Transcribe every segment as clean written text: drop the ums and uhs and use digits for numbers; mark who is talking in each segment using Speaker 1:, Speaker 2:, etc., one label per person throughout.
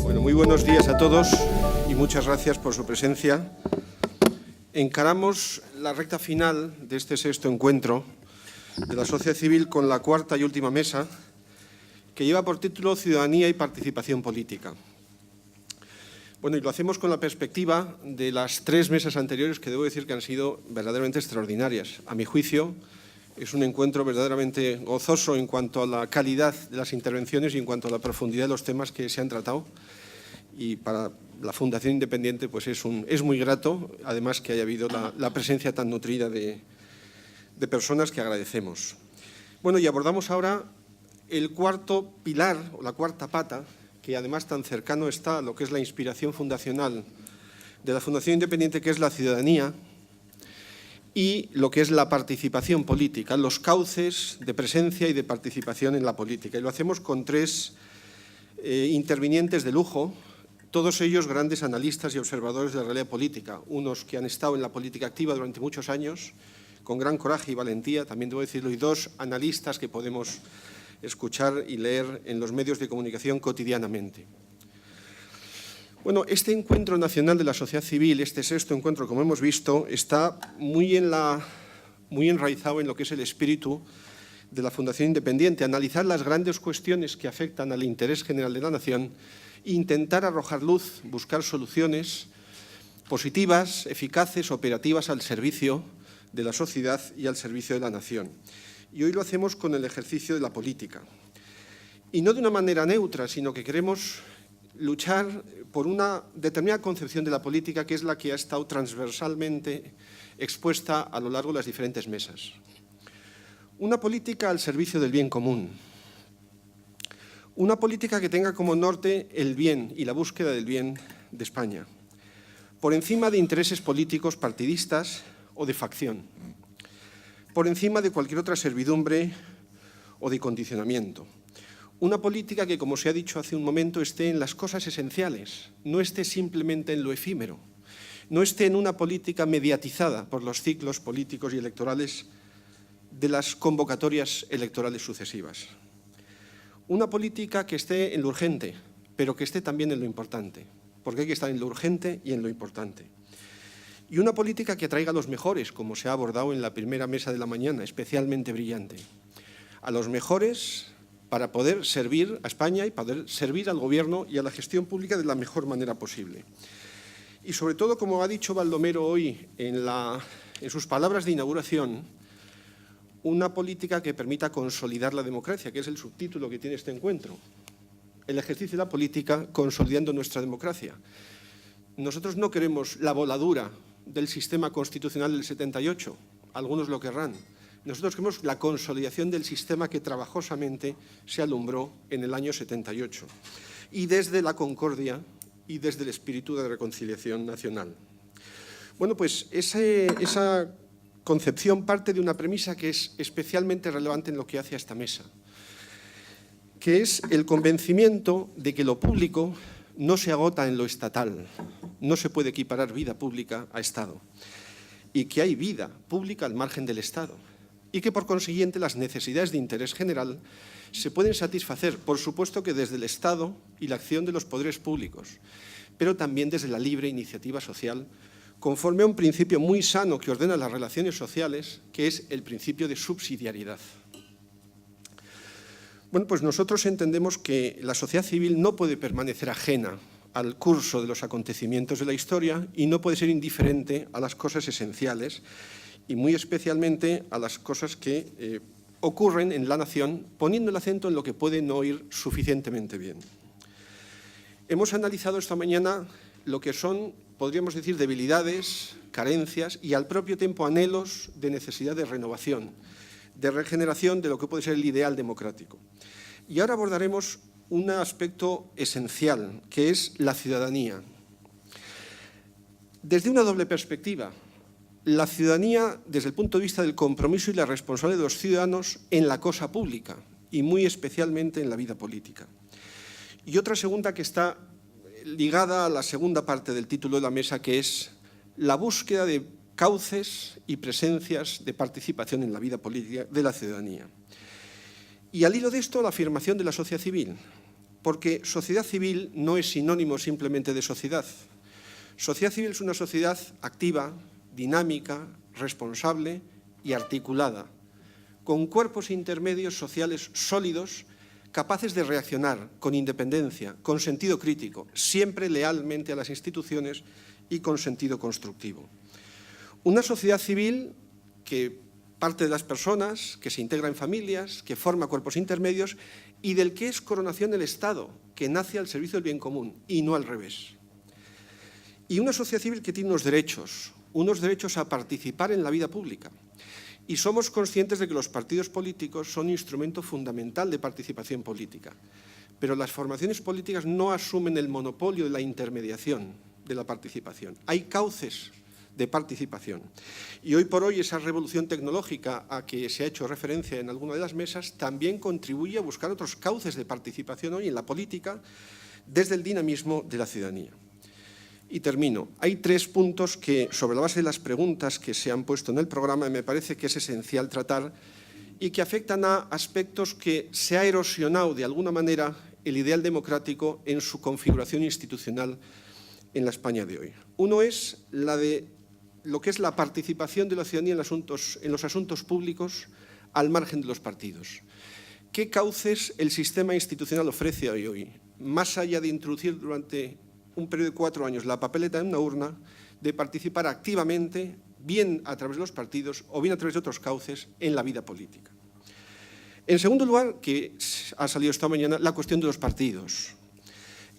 Speaker 1: Bueno, muy buenos días a todos y muchas gracias por su presencia. Encaramos la recta final de este sexto encuentro de la sociedad civil con la cuarta y última mesa, que lleva por título Ciudadanía y Participación Política. Bueno, y lo hacemos con la perspectiva de las tres mesas anteriores, que debo decir que han sido verdaderamente extraordinarias. A mi juicio, es un encuentro verdaderamente gozoso en cuanto a la calidad de las intervenciones y en cuanto a la profundidad de los temas que se han tratado. Y para la Fundación Independiente pues es muy grato, además que haya habido la presencia tan nutrida de personas que agradecemos. Bueno, y abordamos ahora el cuarto pilar, o la cuarta pata, que además tan cercano está a lo que es la inspiración fundacional de la Fundación Independiente, que es la ciudadanía, y lo que es la participación política, los cauces de presencia y de participación en la política. Y lo hacemos con tres intervinientes de lujo, todos ellos grandes analistas y observadores de la realidad política, unos que han estado en la política activa durante muchos años, con gran coraje y valentía, también debo decirlo, y dos analistas que podemos escuchar y leer en los medios de comunicación cotidianamente. Bueno, este encuentro nacional de la sociedad civil, este sexto encuentro, como hemos visto, está muy enraizado en lo que es el espíritu de la Fundación Independiente, analizar las grandes cuestiones que afectan al interés general de la nación e intentar arrojar luz, buscar soluciones positivas, eficaces, operativas al servicio de la sociedad y al servicio de la nación. Y hoy lo hacemos con el ejercicio de la política. Y no de una manera neutra, sino que queremos luchar por una determinada concepción de la política que es la que ha estado transversalmente expuesta a lo largo de las diferentes mesas. Una política al servicio del bien común. Una política que tenga como norte el bien y la búsqueda del bien de España, por encima de intereses políticos partidistas o de facción, por encima de cualquier otra servidumbre o de condicionamiento. Una política que, como se ha dicho hace un momento, esté en las cosas esenciales, no esté simplemente en lo efímero, no esté en una política mediatizada por los ciclos políticos y electorales de las convocatorias electorales sucesivas. Una política que esté en lo urgente, pero que esté también en lo importante, porque hay que estar en lo urgente y en lo importante. Y una política que atraiga a los mejores, como se ha abordado en la primera mesa de la mañana, especialmente brillante. A los mejores para poder servir a España y poder servir al Gobierno y a la gestión pública de la mejor manera posible. Y sobre todo, como ha dicho Baldomero hoy en sus palabras de inauguración, una política que permita consolidar la democracia, que es el subtítulo que tiene este encuentro. El ejercicio de la política consolidando nuestra democracia. Nosotros no queremos la voladura del sistema constitucional del 78, algunos lo querrán. Nosotros queremos la consolidación del sistema que trabajosamente se alumbró en el año 78 y desde la concordia y desde el espíritu de reconciliación nacional. Bueno, pues esa concepción parte de una premisa que es especialmente relevante en lo que hace a esta mesa, que es el convencimiento de que lo público no se agota en lo estatal, no se puede equiparar vida pública a Estado, y que hay vida pública al margen del Estado, y que por consiguiente las necesidades de interés general se pueden satisfacer, por supuesto que desde el Estado y la acción de los poderes públicos, pero también desde la libre iniciativa social, conforme a un principio muy sano que ordena las relaciones sociales, que es el principio de subsidiariedad. Bueno, pues nosotros entendemos que la sociedad civil no puede permanecer ajena al curso de los acontecimientos de la historia y no puede ser indiferente a las cosas esenciales y muy especialmente a las cosas que ocurren en la nación, poniendo el acento en lo que puede no ir suficientemente bien. Hemos analizado esta mañana lo que son, podríamos decir, debilidades, carencias y al propio tiempo anhelos de necesidad de renovación, de regeneración de lo que puede ser el ideal democrático. Y ahora abordaremos un aspecto esencial, que es la ciudadanía. Desde una doble perspectiva, la ciudadanía desde el punto de vista del compromiso y la responsabilidad de los ciudadanos en la cosa pública y muy especialmente en la vida política. Y otra segunda que está ligada a la segunda parte del título de la mesa, que es la búsqueda de cauces y presencias de participación en la vida política de la ciudadanía. Y al hilo de esto, la afirmación de la sociedad civil, porque sociedad civil no es sinónimo simplemente de sociedad. Sociedad civil es una sociedad activa, dinámica, responsable y articulada, con cuerpos intermedios sociales sólidos, capaces de reaccionar con independencia, con sentido crítico, siempre lealmente a las instituciones y con sentido constructivo. Una sociedad civil que parte de las personas, que se integra en familias, que forma cuerpos intermedios y del que es coronación el Estado, que nace al servicio del bien común y no al revés. Y una sociedad civil que tiene unos derechos a participar en la vida pública. Y somos conscientes de que los partidos políticos son un instrumento fundamental de participación política. Pero las formaciones políticas no asumen el monopolio de la intermediación de la participación. Hay cauces de participación. Y hoy por hoy esa revolución tecnológica a que se ha hecho referencia en alguna de las mesas también contribuye a buscar otros cauces de participación hoy en la política desde el dinamismo de la ciudadanía. Y termino. Hay 3 puntos que, sobre la base de las preguntas que se han puesto en el programa, me parece que es esencial tratar y que afectan a aspectos que se ha erosionado de alguna manera el ideal democrático en su configuración institucional en la España de hoy. Uno es la de lo que es la participación de la ciudadanía en los asuntos públicos al margen de los partidos. ¿Qué cauces el sistema institucional ofrece hoy? Más allá de introducir durante un periodo de 4 años la papeleta en una urna, de participar activamente, bien a través de los partidos o bien a través de otros cauces, en la vida política. En segundo lugar, que ha salido esta mañana, la cuestión de los partidos.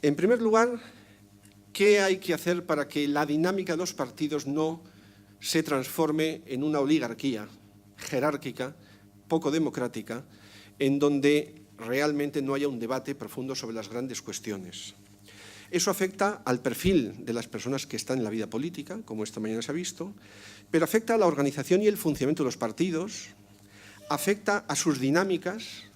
Speaker 1: En primer lugar, ¿qué hay que hacer para que la dinámica de los partidos no se transforme en una oligarquía jerárquica, poco democrática, en donde realmente no haya un debate profundo sobre las grandes cuestiones? Eso afecta al perfil de las personas que están en la vida política, como esta mañana se ha visto, pero afecta a la organización y el funcionamiento de los partidos, afecta a sus dinámicas,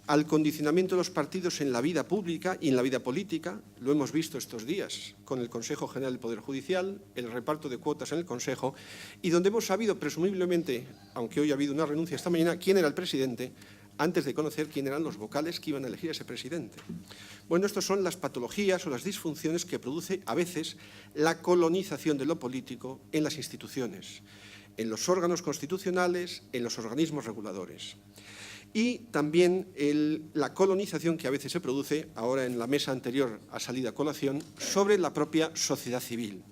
Speaker 1: al condicionamiento de los partidos en la vida pública y en la vida política. Lo hemos visto estos días con el Consejo General del Poder Judicial, el reparto de cuotas en el Consejo, y donde hemos sabido presumiblemente, aunque hoy ha habido una renuncia esta mañana, quién era el presidente, antes de conocer quién eran los vocales que iban a elegir a ese presidente. Bueno, estas son las patologías o las disfunciones que produce a veces la colonización de lo político en las instituciones, en los órganos constitucionales, en los organismos reguladores. Y también la colonización que a veces se produce, ahora en la mesa anterior a salida a colación, sobre la propia sociedad civil.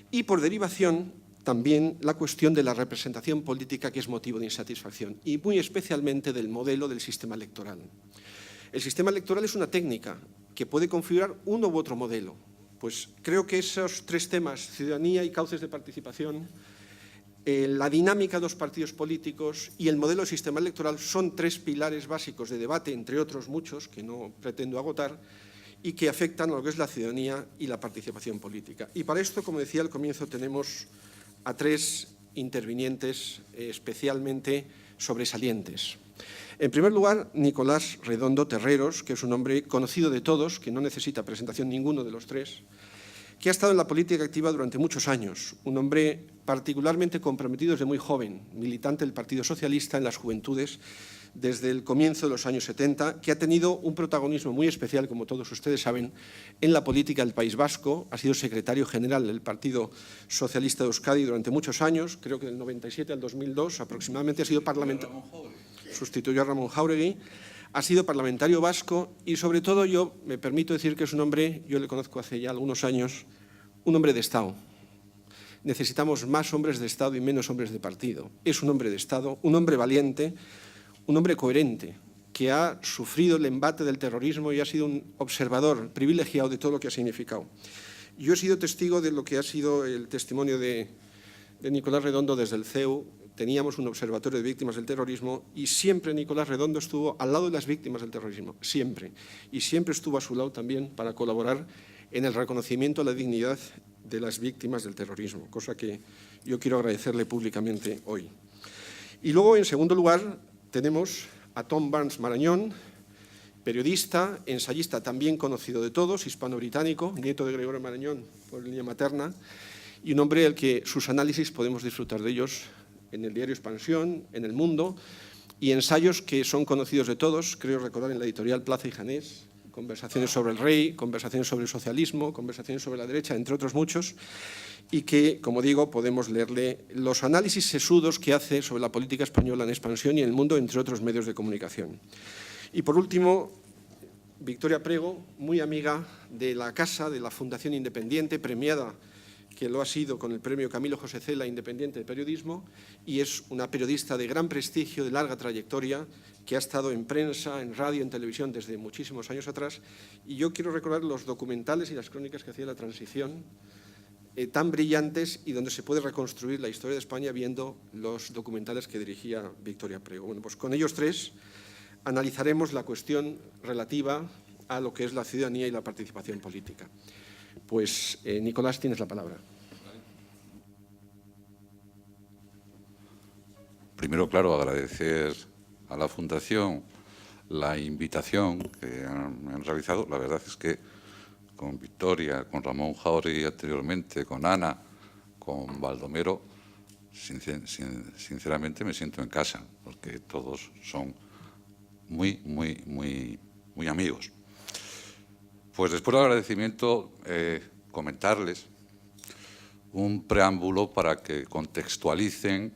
Speaker 1: Y por derivación, también la cuestión de la representación política, que es motivo de insatisfacción, y muy especialmente del modelo del sistema electoral. El sistema electoral es una técnica que puede configurar uno u otro modelo. Pues creo que esos 3 temas, ciudadanía y cauces de participación, la dinámica de los partidos políticos y el modelo del sistema electoral son 3 pilares básicos de debate, entre otros muchos, que no pretendo agotar, y que afectan a lo que es la ciudadanía y la participación política. Y para esto, como decía al comienzo, tenemos a 3 intervinientes especialmente sobresalientes. En primer lugar, Nicolás Redondo Terreros, que es un hombre conocido de todos, que no necesita presentación ninguno de los 3, que ha estado en la política activa durante muchos años, un hombre particularmente comprometido desde muy joven, militante del Partido Socialista en las juventudes desde el comienzo de los años 70, que ha tenido un protagonismo muy especial, como todos ustedes saben, en la política del País Vasco. Ha sido secretario general del Partido Socialista de Euskadi durante muchos años, creo que del 97 al 2002 aproximadamente. Ha sido parlamentario, sustituyó a Ramón Jáuregui, ha sido parlamentario vasco y, sobre todo, yo me permito decir que es un hombre, yo le conozco hace ya algunos años, un hombre de Estado. Necesitamos más hombres de Estado y menos hombres de partido. Es un hombre de Estado, un hombre valiente, un hombre coherente, que ha sufrido el embate del terrorismo y ha sido un observador privilegiado de todo lo que ha significado. Yo he sido testigo de lo que ha sido el testimonio de Nicolás Redondo desde el CEU. Teníamos un observatorio de víctimas del terrorismo y siempre Nicolás Redondo estuvo al lado de las víctimas del terrorismo, siempre. Y siempre estuvo a su lado también para colaborar en el reconocimiento a la dignidad de las víctimas del terrorismo, cosa que yo quiero agradecerle públicamente hoy. Y luego, en segundo lugar, tenemos a Tom Barnes Marañón, periodista, ensayista también conocido de todos, hispano-británico, nieto de Gregorio Marañón por línea materna, y un hombre al que sus análisis podemos disfrutar de ellos en el diario Expansión, en El Mundo, y ensayos que son conocidos de todos, creo recordar en la editorial Plaza y Janés, conversaciones sobre el rey, conversaciones sobre el socialismo, conversaciones sobre la derecha, entre otros muchos, y que, como digo, podemos leerle los análisis sesudos que hace sobre la política española en Expansión y en El Mundo, entre otros medios de comunicación. Y por último, Victoria Prego, muy amiga de la Casa, de la Fundación Independiente, premiada, que lo ha sido con el premio Camilo José Cela Independiente de Periodismo, y es una periodista de gran prestigio, de larga trayectoria, que ha estado en prensa, en radio, en televisión desde muchísimos años atrás. Y yo quiero recordar los documentales y las crónicas que hacía la transición, tan brillantes, y donde se puede reconstruir la historia de España viendo los documentales que dirigía Victoria Prego. Bueno, pues con ellos tres analizaremos la cuestión relativa a lo que es la ciudadanía y la participación política. Pues, Nicolás, tienes la palabra.
Speaker 2: Primero, claro, agradecer a la Fundación la invitación que han realizado. La verdad es que con Victoria, con Ramón Jáuregui anteriormente, con Ana, con Baldomero, sinceramente me siento en casa, porque todos son muy amigos. Pues después del agradecimiento, comentarles un preámbulo para que contextualicen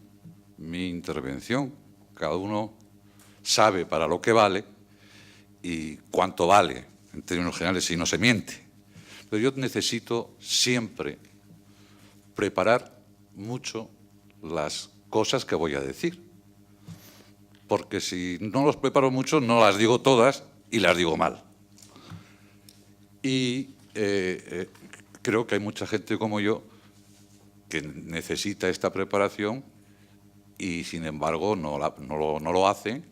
Speaker 2: mi intervención. Cada uno sabe para lo que vale y cuánto vale, en términos generales, si no se miente. Pero yo necesito siempre preparar mucho las cosas que voy a decir, porque si no los preparo mucho, no las digo todas y las digo mal. Y creo que hay mucha gente como yo que necesita esta preparación y, sin embargo, no lo hacen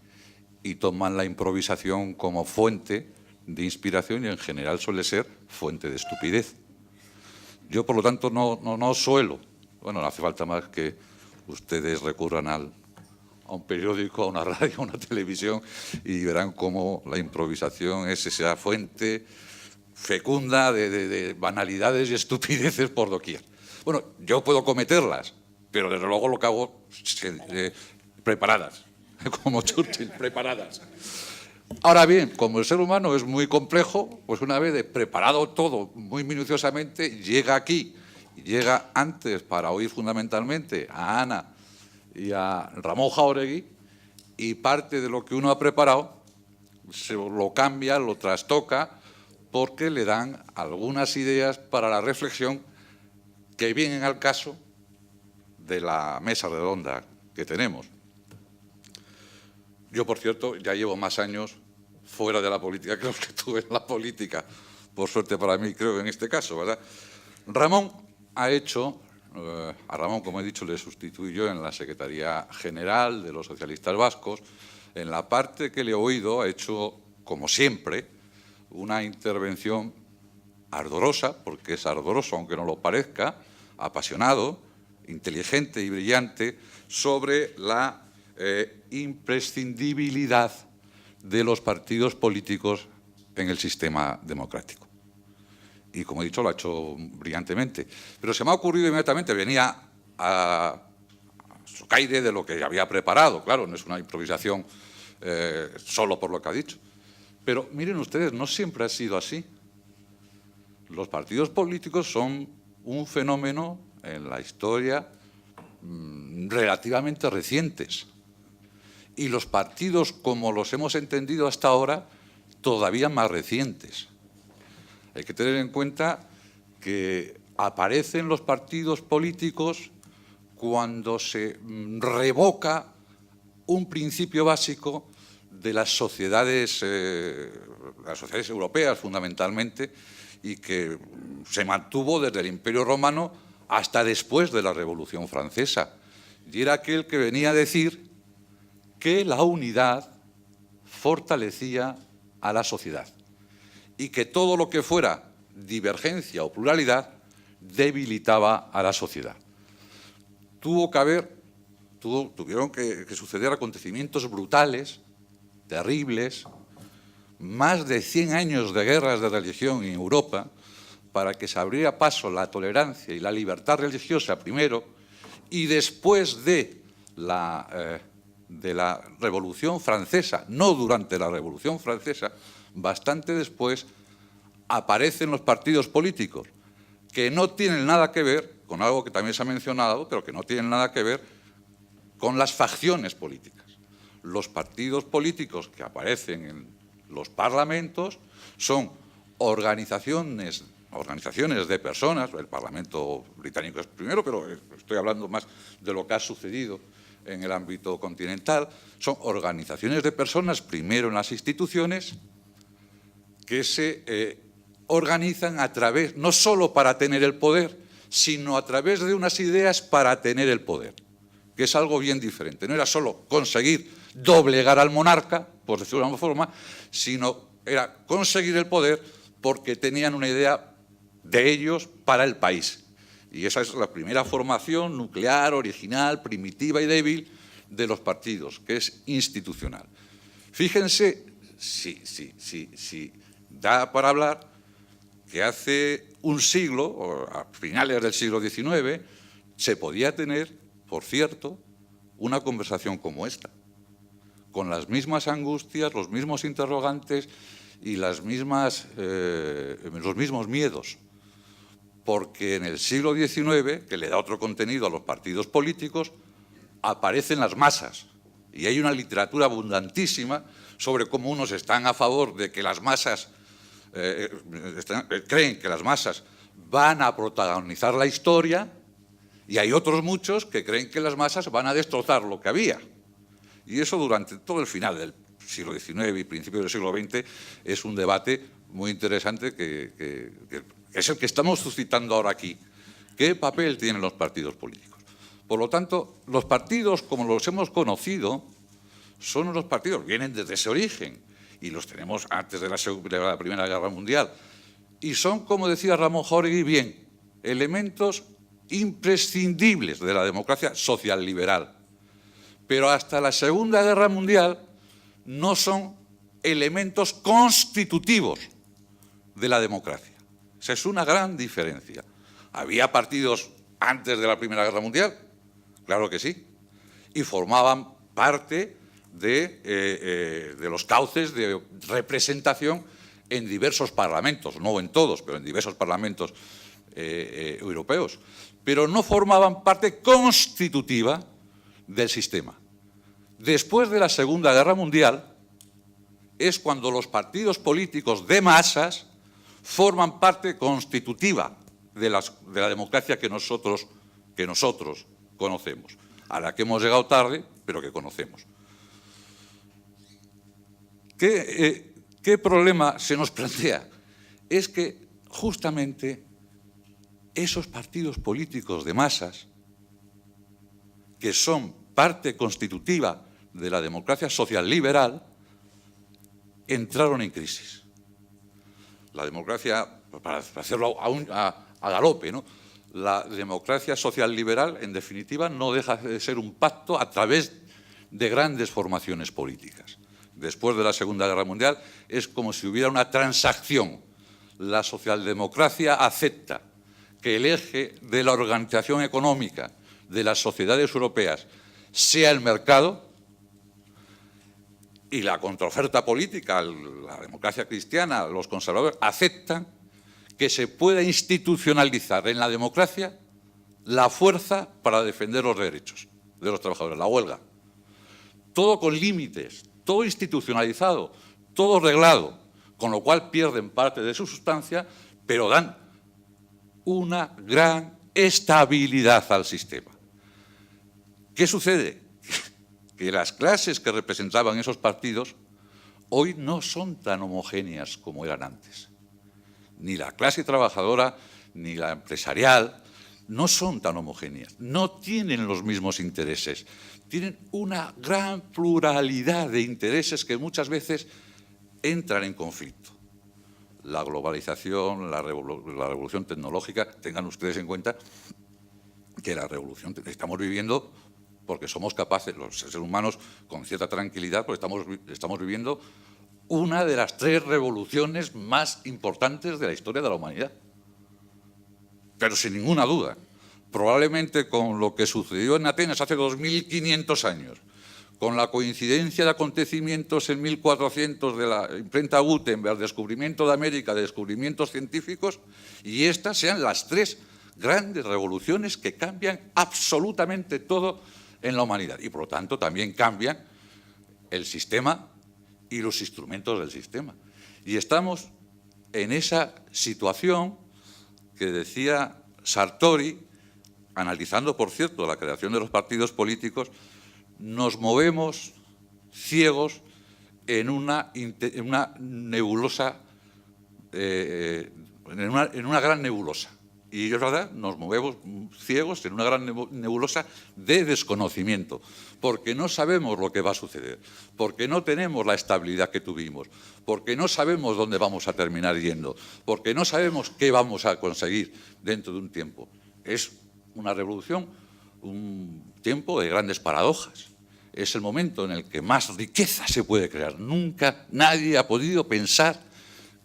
Speaker 2: y toman la improvisación como fuente de inspiración y, en general, suele ser fuente de estupidez. Yo, por lo tanto, no suelo. Bueno, no hace falta más que ustedes recurran a un periódico, a una radio, a una televisión y verán cómo la improvisación es esa fuente fecunda de banalidades y estupideces por doquier. Bueno, yo puedo cometerlas, pero desde luego lo que hago preparadas, como Churchill, preparadas. Ahora bien, como el ser humano es muy complejo, pues una vez preparado todo muy minuciosamente, llega aquí, llega antes para oír fundamentalmente a Ana y a Ramón Jáuregui, y parte de lo que uno ha preparado se lo cambia, lo trastoca, porque le dan algunas ideas para la reflexión que vienen al caso de la mesa redonda que tenemos. Yo, por cierto, ya llevo más años fuera de la política que los que tuve en la política, por suerte para mí, creo, en este caso, ¿verdad? Ramón ha hecho, a Ramón, como he dicho, le sustituí yo en la Secretaría General de los Socialistas Vascos. En la parte que le he oído ha hecho, como siempre, una intervención ardorosa, porque es ardoroso, aunque no lo parezca, apasionado, inteligente y brillante, sobre la imprescindibilidad de los partidos políticos en el sistema democrático. Y, como he dicho, lo ha hecho brillantemente. Pero se me ha ocurrido inmediatamente, venía a socaire de lo que había preparado, claro, no es una improvisación solo por lo que ha dicho. Pero miren ustedes, no siempre ha sido así. Los partidos políticos son un fenómeno en la historia relativamente recientes. Y los partidos, como los hemos entendido hasta ahora, todavía más recientes. Hay que tener en cuenta que aparecen los partidos políticos cuando se revoca un principio básico de las sociedades europeas, fundamentalmente, y que se mantuvo desde el Imperio Romano hasta después de la Revolución Francesa. Y era aquel que venía a decir que la unidad fortalecía a la sociedad y que todo lo que fuera divergencia o pluralidad debilitaba a la sociedad. Tuvieron que suceder acontecimientos brutales, terribles, más de 100 años de guerras de religión en Europa, para que se abriera paso la tolerancia y la libertad religiosa primero, y después de la Revolución Francesa, no durante la Revolución Francesa, bastante después, aparecen los partidos políticos, que no tienen nada que ver con algo que también se ha mencionado, pero que no tienen nada que ver con las facciones políticas. Los partidos políticos que aparecen en los parlamentos son organizaciones de personas. El Parlamento británico es primero, pero estoy hablando más de lo que ha sucedido en el ámbito continental. Son organizaciones de personas, primero en las instituciones, que se organizan a través, no solo para tener el poder, sino a través de unas ideas para tener el poder, que es algo bien diferente. No era solo conseguir doblegar al monarca, por decirlo de alguna forma, sino era conseguir el poder porque tenían una idea de ellos para el país. Y esa es la primera formación nuclear, original, primitiva y débil de los partidos, que es institucional. Fíjense, si da para hablar, que hace un siglo, o a finales del siglo XIX, se podía tener, por cierto, una conversación como esta, con las mismas angustias, los mismos interrogantes y los mismos miedos. Porque en el siglo XIX, que le da otro contenido a los partidos políticos, aparecen las masas. Y hay una literatura abundantísima sobre cómo unos están a favor de que las masas, creen que las masas van a protagonizar la historia, y hay otros muchos que creen que las masas van a destrozar lo que había. Y eso durante todo el final del siglo XIX y principios del siglo XX es un debate muy interesante que es el que estamos suscitando ahora aquí. ¿Qué papel tienen los partidos políticos? Por lo tanto, los partidos, como los hemos conocido, son unos partidos, vienen desde ese origen, y los tenemos antes de la Primera Guerra Mundial. Y son, como decía Ramón Jáuregui, bien, elementos imprescindibles de la democracia social-liberal. Pero hasta la Segunda Guerra Mundial no son elementos constitutivos de la democracia. Esa es una gran diferencia. ¿Había partidos antes de la Primera Guerra Mundial? Claro que sí. Y formaban parte de los cauces de representación en diversos parlamentos, no en todos, pero en diversos parlamentos europeos. Pero no formaban parte constitutiva del sistema. Después de la Segunda Guerra Mundial es cuando los partidos políticos de masas forman parte constitutiva de la democracia que nosotros conocemos, a la que hemos llegado tarde, pero que conocemos. ¿Qué problema se nos plantea? Es que justamente esos partidos políticos de masas, que son parte constitutiva de la democracia social liberal, entraron en crisis. La democracia, para hacerlo a galope, ¿no? La democracia social liberal, en definitiva, no deja de ser un pacto a través de grandes formaciones políticas. Después de la Segunda Guerra Mundial es como si hubiera una transacción. La socialdemocracia acepta que el eje de la organización económica de las sociedades europeas sea el mercado, y la contraoferta política, la democracia cristiana, los conservadores, aceptan que se pueda institucionalizar en la democracia la fuerza para defender los derechos de los trabajadores, la huelga. Todo con límites, todo institucionalizado, todo reglado, con lo cual pierden parte de su sustancia, pero dan una gran estabilidad al sistema. ¿Qué sucede? Que las clases que representaban esos partidos hoy no son tan homogéneas como eran antes. Ni la clase trabajadora ni la empresarial no son tan homogéneas, no tienen los mismos intereses, tienen una gran pluralidad de intereses que muchas veces entran en conflicto. La globalización, la revolución tecnológica, tengan ustedes en cuenta que la revolución que estamos viviendo, porque somos capaces, los seres humanos, con cierta tranquilidad, porque estamos viviendo una de las 3 revoluciones más importantes de la historia de la humanidad. pero sin ninguna duda, probablemente con lo que sucedió en Atenas hace 2500 años, con la coincidencia de acontecimientos en 1400 de la imprenta Gutenberg, descubrimiento de América, de descubrimientos científicos, y estas sean las tres grandes revoluciones que cambian absolutamente todo en la humanidad. Y por lo tanto también cambian el sistema y los instrumentos del sistema. Y estamos en esa situación que decía Sartori, analizando, por cierto, la creación de los partidos políticos, nos movemos ciegos en una nebulosa, en una gran nebulosa. Y es verdad, nos movemos ciegos en una gran nebulosa de desconocimiento, porque no sabemos lo que va a suceder, porque no tenemos la estabilidad que tuvimos, porque no sabemos dónde vamos a terminar yendo, porque no sabemos qué vamos a conseguir dentro de un tiempo. Es una revolución, un tiempo de grandes paradojas. Es el momento en el que más riqueza se puede crear. Nunca nadie ha podido pensar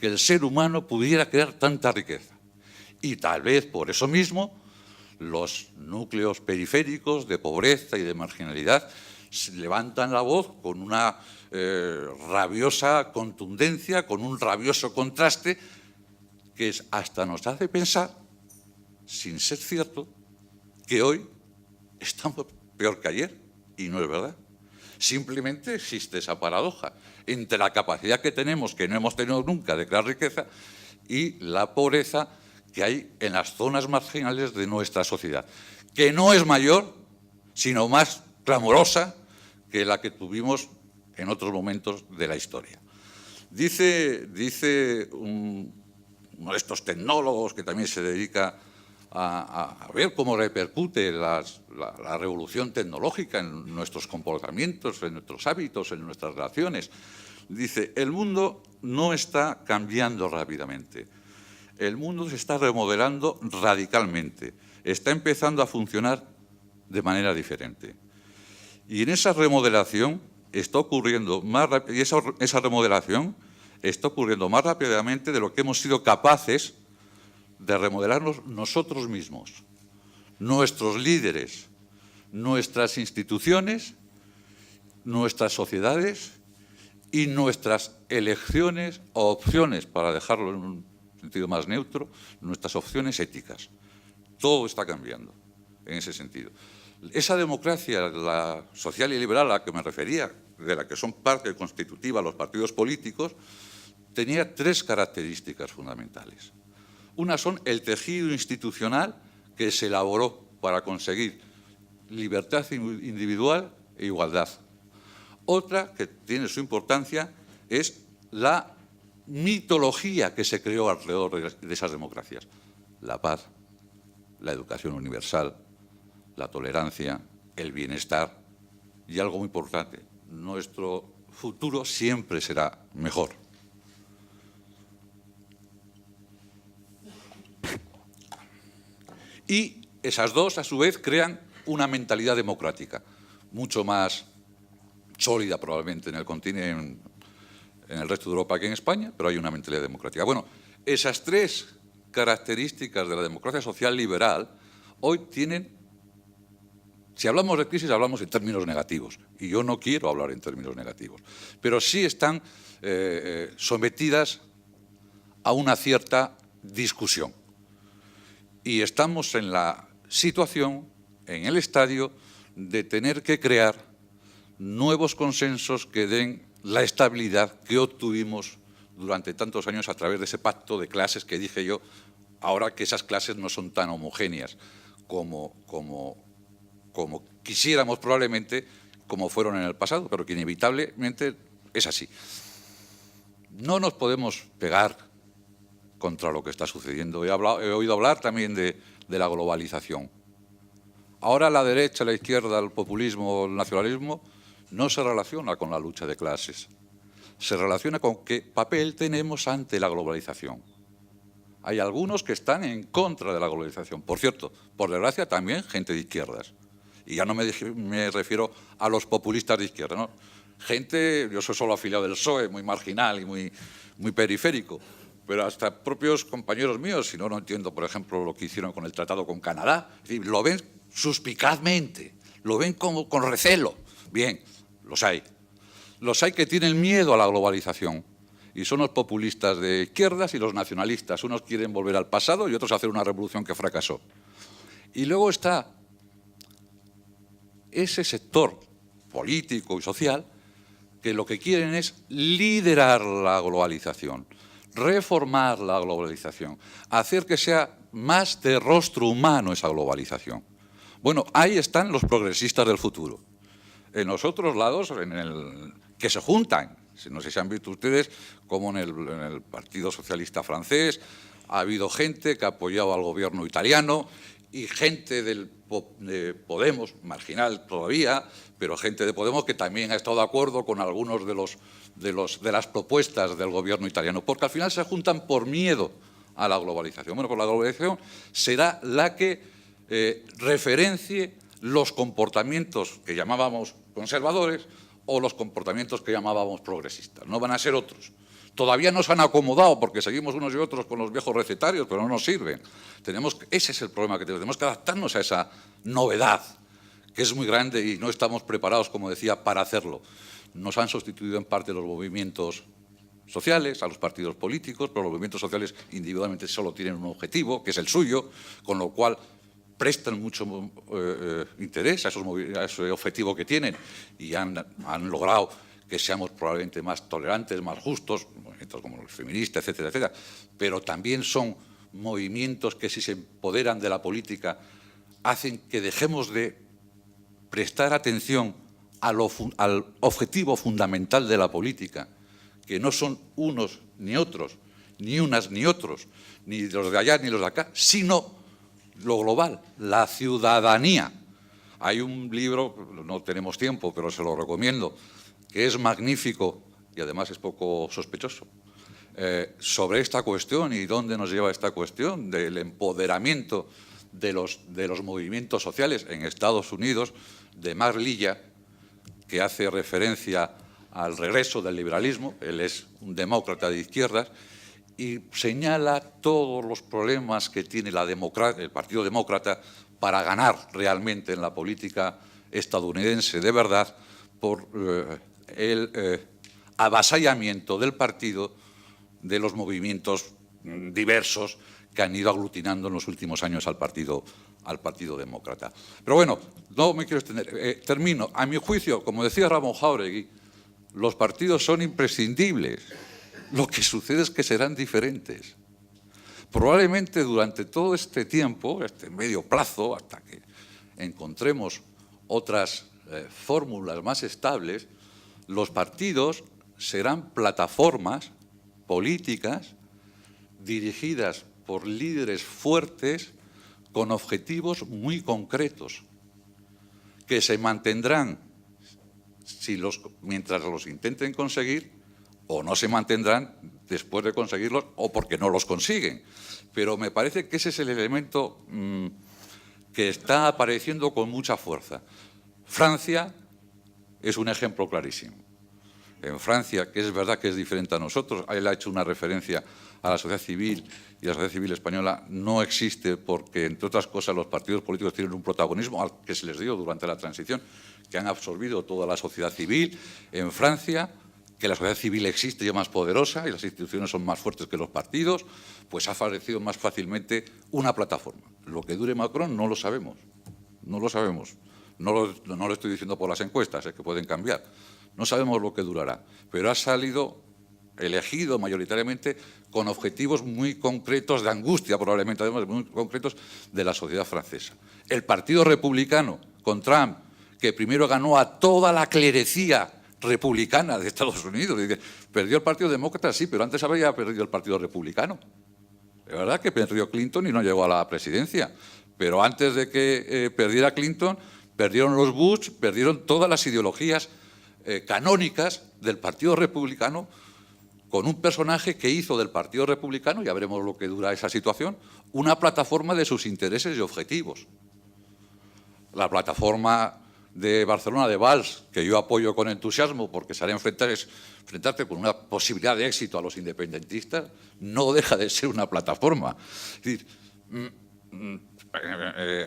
Speaker 2: que el ser humano pudiera crear tanta riqueza. Y tal vez por eso mismo los núcleos periféricos de pobreza y de marginalidad levantan la voz con una rabiosa contundencia, con un rabioso contraste que hasta nos hace pensar, sin ser cierto, que hoy estamos peor que ayer, y no es verdad. Simplemente existe esa paradoja entre la capacidad que tenemos, que no hemos tenido nunca, de crear riqueza, y la pobreza que hay en las zonas marginales de nuestra sociedad, que no es mayor, sino más clamorosa que la que tuvimos en otros momentos de la historia. Dice uno de estos tecnólogos que también se dedica a ver cómo repercute la revolución tecnológica en nuestros comportamientos, en nuestros hábitos, en nuestras relaciones. Dice, el mundo no está cambiando rápidamente. El mundo se está remodelando radicalmente, está empezando a funcionar de manera diferente. Y en esa remodelación está ocurriendo más rápidamente de lo que hemos sido capaces de remodelarnos nosotros mismos, nuestros líderes, nuestras instituciones, nuestras sociedades y nuestras elecciones o opciones, para dejarlo en un sentido más neutro, nuestras opciones éticas. Todo está cambiando en ese sentido. Esa democracia, la social y liberal a la que me refería, de la que son parte constitutiva los partidos políticos, tenía tres características fundamentales. Una son el tejido institucional que se elaboró para conseguir libertad individual e igualdad. Otra, que tiene su importancia, es la mitología que se creó alrededor de esas democracias. La paz, la educación universal, la tolerancia, el bienestar y algo muy importante, nuestro futuro siempre será mejor. Y esas dos, a su vez, crean una mentalidad democrática, mucho más sólida probablemente en el continente, en el resto de Europa que en España, pero hay una mentalidad democrática. Bueno, esas tres características de la democracia social liberal hoy tienen, si hablamos de crisis, hablamos en términos negativos, y yo no quiero hablar en términos negativos, pero sí están sometidas a una cierta discusión. Y estamos en la situación, en el estadio, de tener que crear nuevos consensos que den la estabilidad que obtuvimos durante tantos años a través de ese pacto de clases que dije yo, ahora que esas clases no son tan homogéneas como quisiéramos probablemente, como fueron en el pasado, pero que inevitablemente es así. No nos podemos pegar contra lo que está sucediendo. He oído hablar también de la globalización. Ahora la derecha, la izquierda, el populismo, el nacionalismo no se relaciona con la lucha de clases, se relaciona con qué papel tenemos ante la globalización. Hay algunos que están en contra de la globalización. Por cierto, por desgracia también gente de izquierdas. Y ya no me refiero a los populistas de izquierda, ¿no? Gente, yo soy solo afiliado del PSOE, muy marginal y muy periférico, pero hasta propios compañeros míos, si no, no entiendo, por ejemplo, lo que hicieron con el tratado con Canadá. Es decir, lo ven suspicazmente, lo ven con recelo. Bien, los hay. Los hay que tienen miedo a la globalización. Y son los populistas de izquierdas y los nacionalistas. Unos quieren volver al pasado y otros hacer una revolución que fracasó. Y luego está ese sector político y social que lo que quieren es liderar la globalización, reformar la globalización, hacer que sea más de rostro humano esa globalización. Bueno, ahí están los progresistas del futuro. En los otros lados, que se juntan, no sé si han visto ustedes, como en el Partido Socialista francés ha habido gente que ha apoyado al gobierno italiano y gente de Podemos, marginal todavía, pero gente de Podemos que también ha estado de acuerdo con algunos de las propuestas del gobierno italiano, porque al final se juntan por miedo a la globalización. Bueno, pues la globalización será la que referencie los comportamientos que llamábamos conservadores o los comportamientos que llamábamos progresistas. No van a ser otros. Todavía nos han acomodado porque seguimos unos y otros con los viejos recetarios, pero no nos sirven. Ese es el problema que tenemos que adaptarnos a esa novedad, que es muy grande y no estamos preparados, como decía, para hacerlo. Nos han sustituido en parte los movimientos sociales, a los partidos políticos, pero los movimientos sociales individualmente solo tienen un objetivo, que es el suyo, con lo cual prestan mucho interés a ese objetivo que tienen y han logrado que seamos probablemente más tolerantes, más justos, movimientos como los feministas, etcétera, etcétera, pero también son movimientos que si se empoderan de la política hacen que dejemos de prestar atención al objetivo fundamental de la política, que no son unos ni otros, ni unas ni otros, ni los de allá ni los de acá, sino lo global, la ciudadanía. Hay un libro, no tenemos tiempo, pero se lo recomiendo, que es magnífico y además es poco sospechoso, sobre esta cuestión y dónde nos lleva esta cuestión del empoderamiento de los movimientos sociales en Estados Unidos, de Mark Lilla, que hace referencia al regreso del liberalismo. Él es un demócrata de izquierdas y señala todos los problemas que tiene el Partido Demócrata para ganar realmente en la política estadounidense de verdad por el avasallamiento del partido de los movimientos diversos que han ido aglutinando en los últimos años al Partido Demócrata. Pero bueno, no me quiero extender. Termino. A mi juicio, como decía Ramón Jáuregui, los partidos son imprescindibles. Lo que sucede es que serán diferentes. Probablemente durante todo este tiempo, este medio plazo, hasta que encontremos otras fórmulas más estables, los partidos serán plataformas políticas dirigidas por líderes fuertes con objetivos muy concretos, que se mantendrán mientras los intenten conseguir o no se mantendrán después de conseguirlos o porque no los consiguen. Pero me parece que ese es el elemento que está apareciendo con mucha fuerza. Francia es un ejemplo clarísimo. En Francia, que es verdad que es diferente a nosotros, él ha hecho una referencia a la sociedad civil y la sociedad civil española no existe porque, entre otras cosas, los partidos políticos tienen un protagonismo al que se les dio durante la transición, que han absorbido toda la sociedad civil. En Francia, que la sociedad civil existe y es más poderosa y las instituciones son más fuertes que los partidos, pues ha aparecido más fácilmente una plataforma. Lo que dure Macron no lo sabemos, no lo sabemos. No lo estoy diciendo por las encuestas, que pueden cambiar. No sabemos lo que durará, pero ha salido elegido mayoritariamente con objetivos muy concretos de angustia, probablemente además muy concretos de la sociedad francesa. El Partido Republicano con Trump, que primero ganó a toda la clerecía republicana de Estados Unidos. Perdió el Partido Demócrata, sí, pero antes había perdido el Partido Republicano. Es verdad que perdió Clinton y no llegó a la presidencia, pero antes de que perdiera Clinton, perdieron los Bush, perdieron todas las ideologías canónicas del Partido Republicano, con un personaje que hizo del Partido Republicano, ya veremos lo que dura esa situación, una plataforma de sus intereses y objetivos. La plataforma de Barcelona de Valls, que yo apoyo con entusiasmo porque será enfrentarte con una posibilidad de éxito a los independentistas, no deja de ser una plataforma. Es decir,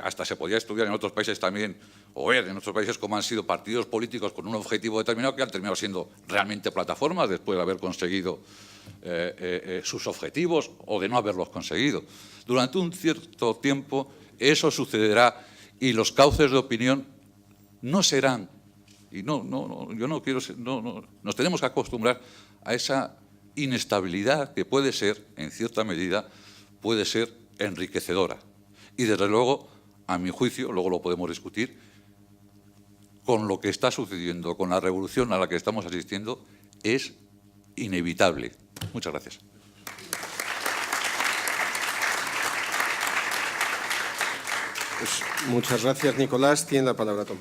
Speaker 2: hasta se podía estudiar en otros países también, o ver en otros países cómo han sido partidos políticos con un objetivo determinado que han terminado siendo realmente plataformas después de haber conseguido sus objetivos o de no haberlos conseguido. Durante un cierto tiempo eso sucederá y los cauces de opinión no serán, y yo no quiero ser, nos tenemos que acostumbrar a esa inestabilidad que puede ser, en cierta medida, puede ser enriquecedora. Y desde luego, a mi juicio, luego lo podemos discutir, con lo que está sucediendo, con la revolución a la que estamos asistiendo, es inevitable. Muchas gracias.
Speaker 1: Pues muchas gracias, Nicolás. Tiene la palabra Tom.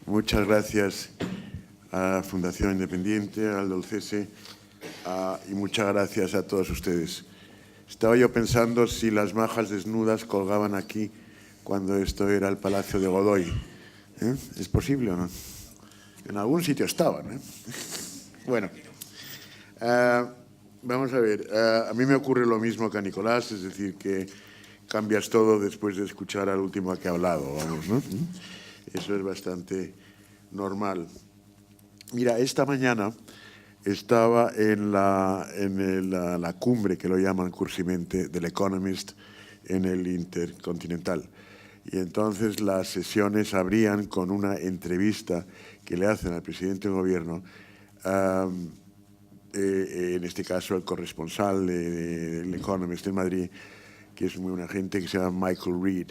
Speaker 3: Muchas gracias a la Fundación Independiente, al Dolcese, y muchas gracias a todos ustedes. Estaba yo pensando si las majas desnudas colgaban aquí cuando esto era el Palacio de Godoy. ¿Es posible o no? En algún sitio estaban. Bueno, vamos a ver. A mí me ocurre lo mismo que a Nicolás, es decir, que cambias todo después de escuchar al último que ha hablado, vamos, ¿no? Eso es bastante normal. Mira, esta mañana estaba en la cumbre, que lo llaman cursimente, del Economist en el Intercontinental. Y entonces las sesiones abrían con una entrevista que le hacen al presidente del gobierno, en este caso el corresponsal del Economist en Madrid, que es muy buena gente, que se llama Michael Reed.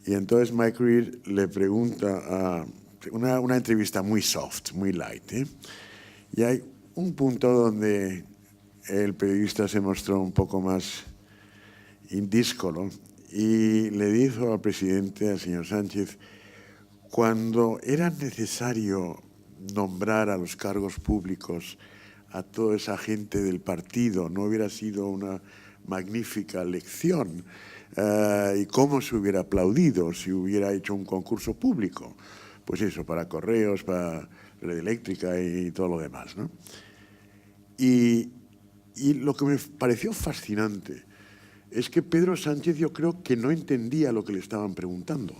Speaker 3: Y entonces Mike Reed le pregunta, una entrevista muy soft, muy light, y hay un punto donde el periodista se mostró un poco más indíscolo y le dijo al presidente, al señor Sánchez, cuando era necesario nombrar a los cargos públicos a toda esa gente del partido, ¿no hubiera sido una magnífica lección? ¿Y cómo se hubiera aplaudido si hubiera hecho un concurso público? Pues eso, para Correos, para Red Eléctrica y todo lo demás, ¿no? Y lo que me pareció fascinante es que Pedro Sánchez, yo creo que no entendía lo que le estaban preguntando.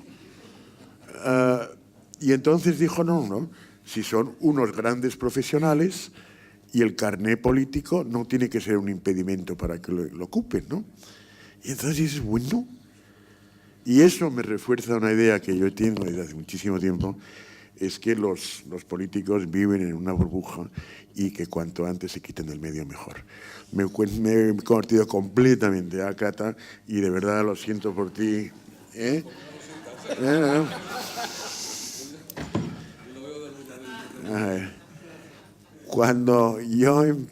Speaker 3: Y entonces dijo, no, si son unos grandes profesionales y el carné político no tiene que ser un impedimento para que lo ocupen, ¿no? Y entonces dices, bueno, y eso me refuerza una idea que yo tengo desde hace muchísimo tiempo, es que los políticos viven en una burbuja y que cuanto antes se quiten del medio mejor. Me he convertido completamente ácrata y de verdad lo siento por ti. Cuando yo, en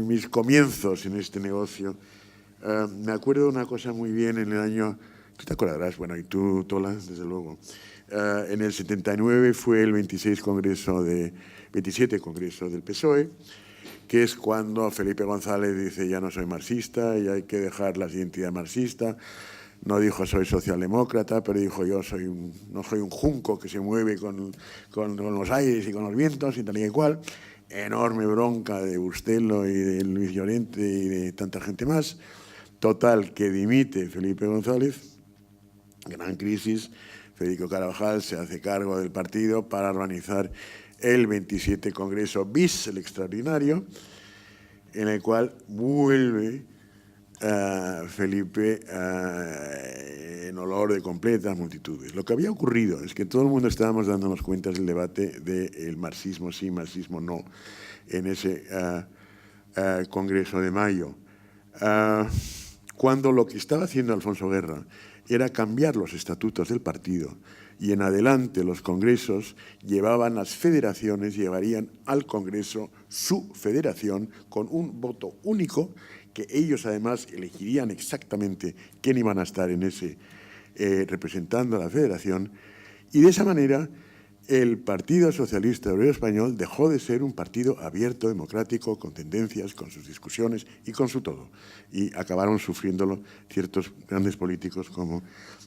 Speaker 3: mis comienzos en este negocio, me acuerdo de una cosa muy bien en el año, tú te acordarás, bueno, y tú, Tola, desde luego. En el 79 fue el 27 Congreso del PSOE, que es cuando Felipe González dice ya no soy marxista y hay que dejar la identidad marxista. No dijo soy socialdemócrata, pero dijo yo no soy un junco que se mueve con los aires y con los vientos y tal y cual. Enorme bronca de Bustelo y de Luis Llorente y de tanta gente más. Total, que dimite Felipe González, gran crisis. Federico Carvajal se hace cargo del partido para organizar el 27 Congreso bis, el extraordinario, en el cual vuelve Felipe en olor de completas multitudes. Lo que había ocurrido es que todo el mundo estábamos dándonos cuenta del debate del marxismo sí, marxismo no, en ese Congreso de mayo. Cuando lo que estaba haciendo Alfonso Guerra era cambiar los estatutos del partido y en adelante los congresos llevaban las federaciones, llevarían al Congreso su federación con un voto único que ellos además elegirían exactamente quién iban a estar en ese representando a la federación y de esa manera el Partido Socialista Obrero Español dejó de ser un partido abierto, democrático, con tendencias, con sus discusiones y con su todo. Y acabaron sufriéndolo ciertos grandes políticos como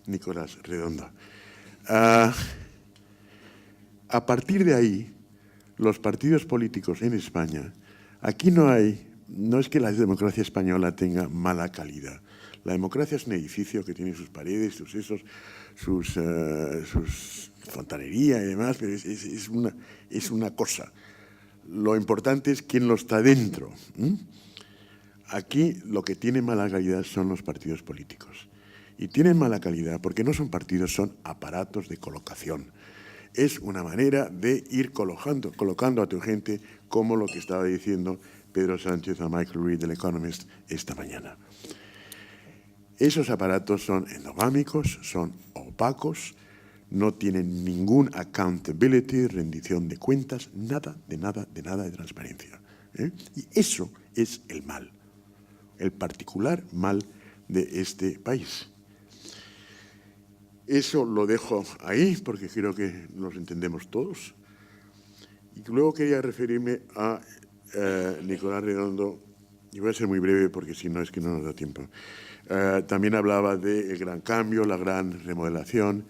Speaker 3: Nicolás Redondo. A partir de ahí, los partidos políticos en España, aquí no es que la democracia española tenga mala calidad. La democracia es un edificio que tiene sus paredes, sus fontanería y demás, pero es una cosa. Lo importante es quién lo está dentro. Aquí lo que tiene mala calidad son los partidos políticos. Y tienen mala calidad porque no son partidos, son aparatos de colocación. Es una manera de ir colocando a tu gente, como lo que estaba diciendo Pedro Sánchez a Michael Reed, del Economist, esta mañana. Esos aparatos son endogámicos, son opacos, no tienen ningún accountability, rendición de cuentas, nada de transparencia. Y eso es el mal, el particular mal de este país. Eso lo dejo ahí porque creo que nos entendemos todos. Y luego quería referirme a Nicolás Redondo, y voy a ser muy breve porque si no es que no nos da tiempo. También hablaba del gran cambio, la gran remodelación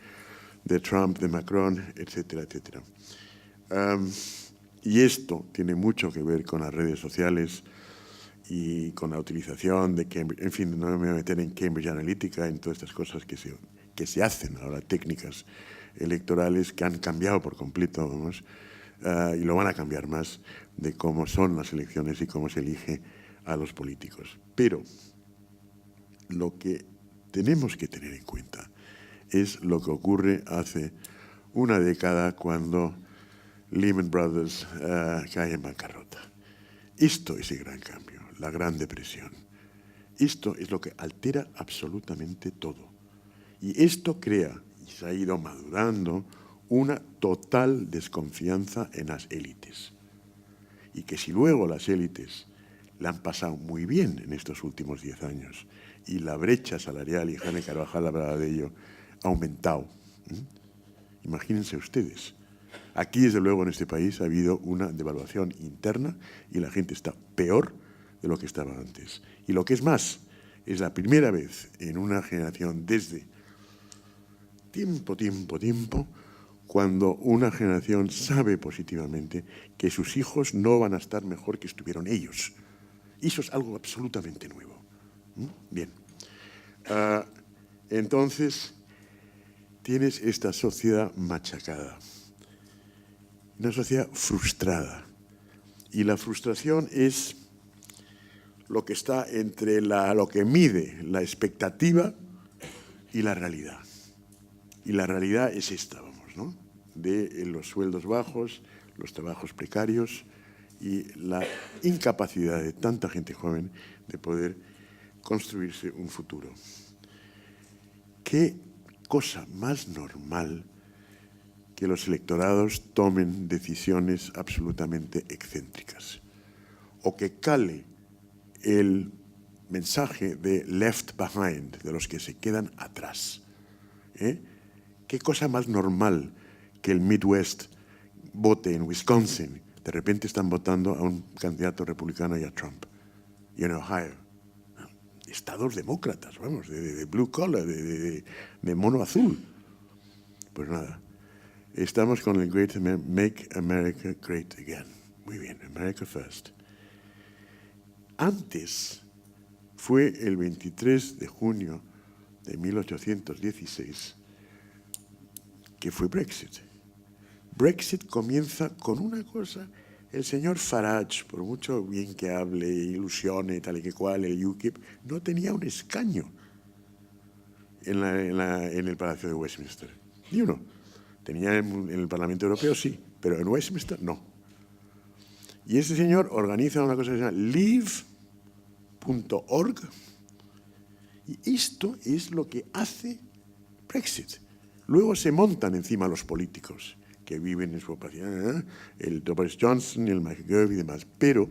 Speaker 3: de Trump, de Macron, etcétera, etcétera. Y esto tiene mucho que ver con las redes sociales y con la utilización de Cambridge. En fin, no me voy a meter en Cambridge Analytica, en todas estas cosas que se hacen ahora, técnicas electorales que han cambiado por completo, vamos, y lo van a cambiar más, de cómo son las elecciones y cómo se elige a los políticos. Pero lo que tenemos que tener en cuenta es lo que ocurre hace una década cuando Lehman Brothers cae en bancarrota. Esto es el gran cambio, la Gran Depresión. Esto es lo que altera absolutamente todo. Y esto crea, y se ha ido madurando, una total desconfianza en las élites. Y que si luego las élites la han pasado muy bien en estos últimos 10 años y la brecha salarial, y Jaime Carvajal hablaba de ello, ha aumentado. Imagínense ustedes. Aquí, desde luego, en este país ha habido una devaluación interna y la gente está peor de lo que estaba antes. Y lo que es más, es la primera vez en una generación desde tiempo, cuando una generación sabe positivamente que sus hijos no van a estar mejor que estuvieron ellos. Y eso es algo absolutamente nuevo. Bien. Entonces, tienes esta sociedad machacada, una sociedad frustrada. Y la frustración es lo que está entre lo que mide la expectativa y la realidad. Y la realidad es esta, vamos, ¿no? De los sueldos bajos, los trabajos precarios y la incapacidad de tanta gente joven de poder construirse un futuro. ¿Qué cosa más normal que los electorados tomen decisiones absolutamente excéntricas? O que cale el mensaje de left behind, de los que se quedan atrás. ¿Qué cosa más normal que el Midwest vote en Wisconsin? De repente están votando a un candidato republicano y a Trump. Y en Ohio, estados demócratas, vamos, de blue collar, de mono azul. Pues nada, estamos con el Great Make America Great Again. Muy bien, America First. Antes fue el 23 de junio de 1816 que fue Brexit. Brexit comienza con una cosa. El señor Farage, por mucho bien que hable, ilusione, tal y que cual, el UKIP, no tenía un escaño en el Palacio de Westminster. Ni uno. Tenía en el Parlamento Europeo, sí, pero en Westminster no. Y ese señor organiza una cosa que se llama Leave.org, y esto es lo que hace Brexit. Luego se montan encima los políticos que viven en su opacidad, el Boris Johnson, el McGovern y demás. Pero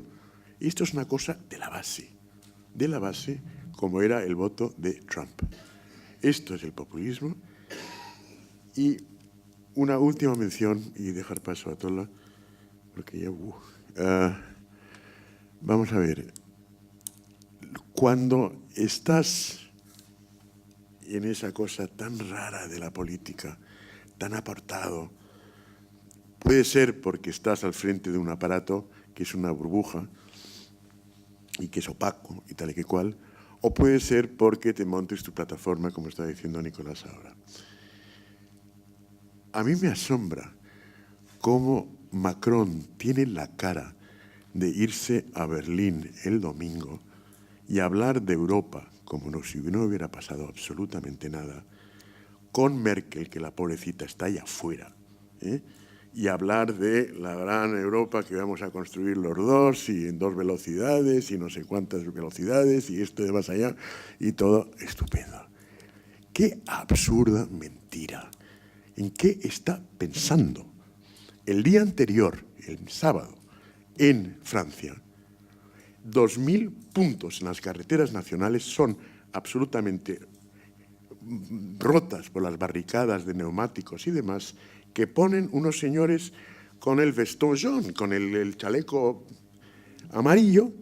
Speaker 3: esto es una cosa de la base, como era el voto de Trump. Esto es el populismo y una última mención y dejar paso a Tola, porque ya... vamos a ver. Cuando estás en esa cosa tan rara de la política, tan apartado, puede ser porque estás al frente de un aparato que es una burbuja y que es opaco y tal y que cual, o puede ser porque te montes tu plataforma, como está diciendo Nicolás ahora. A mí me asombra cómo Macron tiene la cara de irse a Berlín el domingo y hablar de Europa como si no hubiera pasado absolutamente nada, con Merkel, que la pobrecita está allá afuera, y hablar de la gran Europa que vamos a construir los dos y en 2 velocidades y no sé cuántas velocidades y esto de más allá y todo estupendo. ¡Qué absurda mentira! ¿En qué está pensando? El día anterior, el sábado, en Francia, 2.000 puntos en las carreteras nacionales son absolutamente rotas por las barricadas de neumáticos y demás, que ponen unos señores con el veston jaune, con el chaleco amarillo,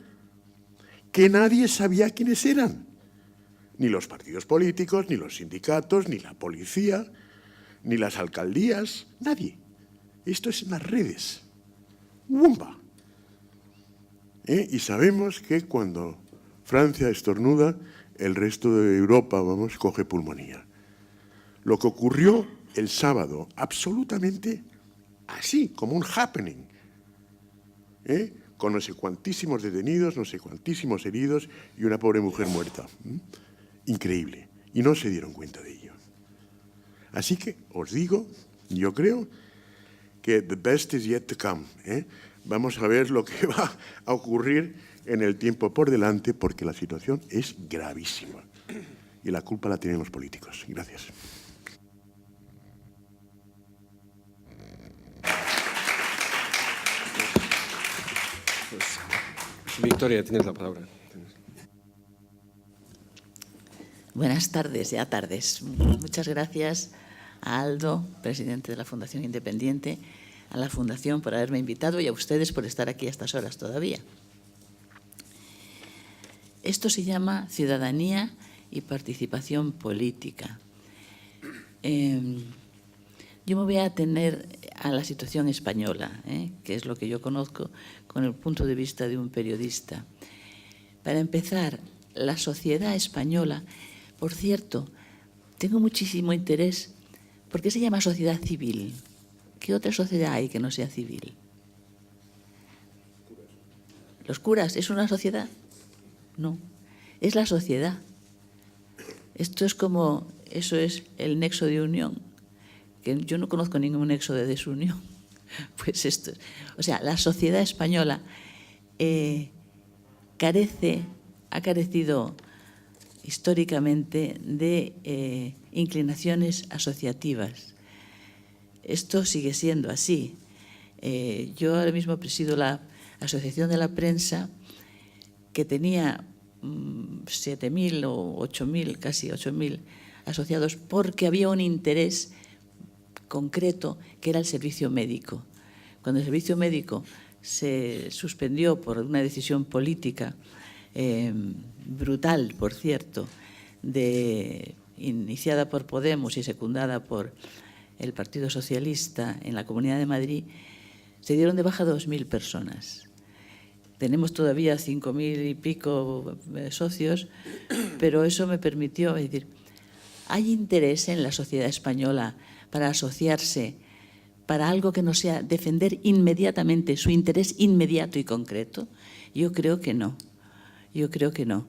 Speaker 3: que nadie sabía quiénes eran. Ni los partidos políticos, ni los sindicatos, ni la policía, ni las alcaldías, nadie. Esto es en las redes. ¡Wumba! Y sabemos que cuando Francia estornuda, el resto de Europa, coge pulmonía. Lo que ocurrió el sábado, absolutamente así, como un happening, con no sé cuantísimos detenidos, no sé cuantísimos heridos y una pobre mujer muerta. Increíble. Y no se dieron cuenta de ello. Así que os digo, yo creo que the best is yet to come. Vamos a ver lo que va a ocurrir en el tiempo por delante, porque la situación es gravísima. Y la culpa la tienen los políticos. Gracias.
Speaker 1: Victoria, tienes la palabra.
Speaker 4: Buenas tardes, ya tardes. Muchas gracias a Aldo, presidente de la Fundación Independiente, a la Fundación por haberme invitado y a ustedes por estar aquí a estas horas todavía. Esto se llama ciudadanía y participación política. Yo me voy a atener a la situación española, que es lo que yo conozco con el punto de vista de un periodista. Para empezar, la sociedad española, por cierto, tengo muchísimo interés. ¿Por qué se llama sociedad civil? ¿Qué otra sociedad hay que no sea civil? ¿Los curas es una sociedad? No, es la sociedad. Esto es como, eso es el nexo de unión, que yo no conozco ningún nexo de desunión. Pues esto, o sea, la sociedad española ha carecido históricamente de inclinaciones asociativas. Esto sigue siendo así. Yo ahora mismo presido la Asociación de la Prensa, que tenía 7.000 o 8.000, casi 8.000 asociados, porque había un interés concreto que era el servicio médico. Cuando el servicio médico se suspendió por una decisión política brutal, por cierto, iniciada por Podemos y secundada por el Partido Socialista en la Comunidad de Madrid, se dieron de baja 2.000 personas. Tenemos todavía 5.000 y pico socios, pero eso me permitió decir, ¿hay interés en la sociedad española para asociarse para algo que no sea defender inmediatamente su interés inmediato y concreto? Yo creo que no. Yo creo que no.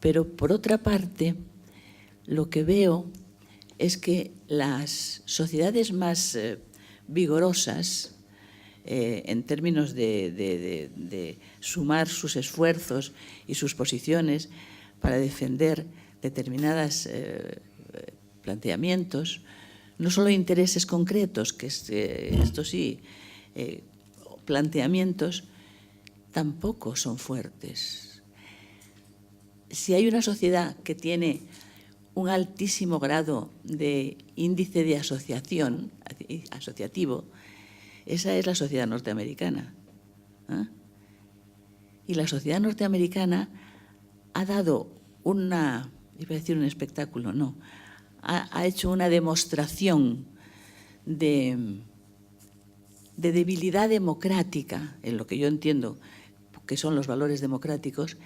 Speaker 4: Pero, por otra parte, lo que veo es que las sociedades más vigorosas, en términos de sumar sus esfuerzos y sus posiciones para defender determinados planteamientos, no solo intereses concretos, que esto sí, planteamientos, tampoco son fuertes. Si hay una sociedad que tiene un altísimo grado de índice de asociativo, esa es la sociedad norteamericana. Y la sociedad norteamericana ha dado iba a decir un espectáculo, no, ha hecho una demostración de debilidad democrática, en lo que yo entiendo que son los valores democráticos,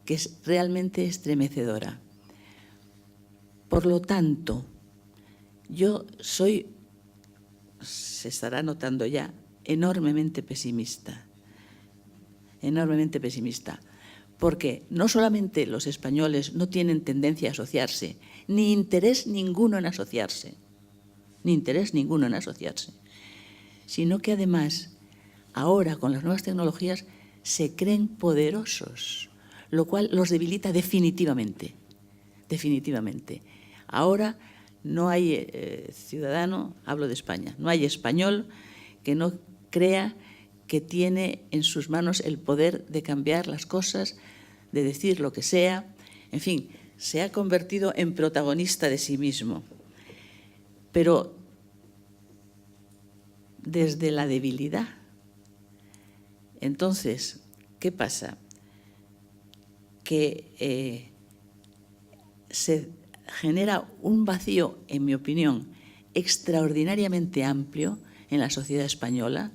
Speaker 4: que es realmente estremecedora. Por lo tanto, yo soy, se estará notando ya, enormemente pesimista, porque no solamente los españoles no tienen tendencia a asociarse, ni interés ninguno en asociarse, sino que además, ahora con las nuevas tecnologías, se creen poderosos, lo cual los debilita definitivamente. Ahora no hay ciudadano, hablo de España, no hay español que no crea que tiene en sus manos el poder de cambiar las cosas, de decir lo que sea, en fin, se ha convertido en protagonista de sí mismo. Pero desde la debilidad. Entonces, ¿qué pasa? Que se genera un vacío, en mi opinión, extraordinariamente amplio en la sociedad española,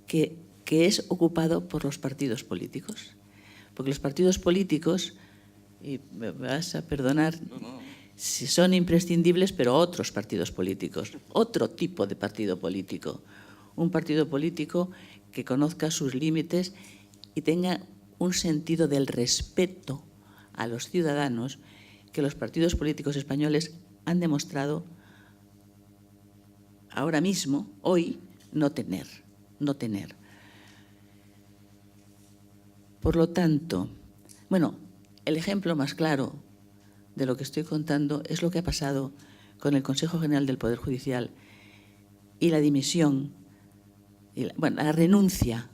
Speaker 4: que es ocupado por los partidos políticos. Porque los partidos políticos, y me vas a perdonar si son imprescindibles, pero otros partidos políticos, otro tipo de partido político, un partido político que conozca sus límites y tenga un sentido del respeto a los ciudadanos que los partidos políticos españoles han demostrado ahora mismo, hoy, no tener. Por lo tanto, bueno, el ejemplo más claro de lo que estoy contando es lo que ha pasado con el Consejo General del Poder Judicial y la dimisión, la renuncia